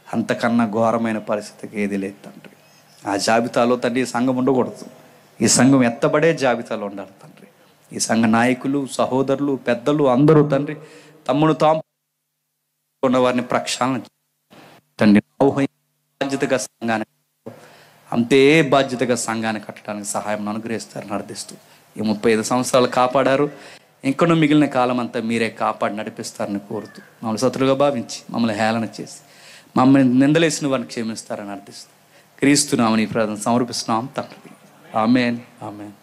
అంతకన్నా ఘోరమైన పరిస్థితికి ఏది లేదు తండ్రి. ఆ జాబితాలో తండ్రి ఈ సంఘం ఉండకూడదు. ఈ సంఘం ఎత్తబడే జాబితాలో ఉండాలి తండ్రి. ఈ సంఘ నాయకులు, సహోదరులు, పెద్దలు అందరూ తండ్రి తమ్మును తాము ఉన్న వారిని ప్రక్షాళన తండ్రి. బాధ్యతగా సంఘాన్ని, అంతే బాధ్యతగా సంఘాన్ని కట్టడానికి సహాయం అనుగ్రహిస్తారని అర్థిస్తూ ఈ 35 సంవత్సరాలు కాపాడారు. ఇంకనూ మిగిలిన కాలం అంతా మీరే కాపాడి నడిపిస్తారని కోరుతూ, మమ్మల్ని శత్రువుగా భావించి మమ్మల్ని హేళన చేసి మమ్మల్ని నిందలేసిన వారిని క్షమిస్తారని అర్థిస్తూ క్రీస్తునామని ప్రార్థన సమర్పిస్తున్నాం తండ్రి. ఆమేన్, ఆమేన్.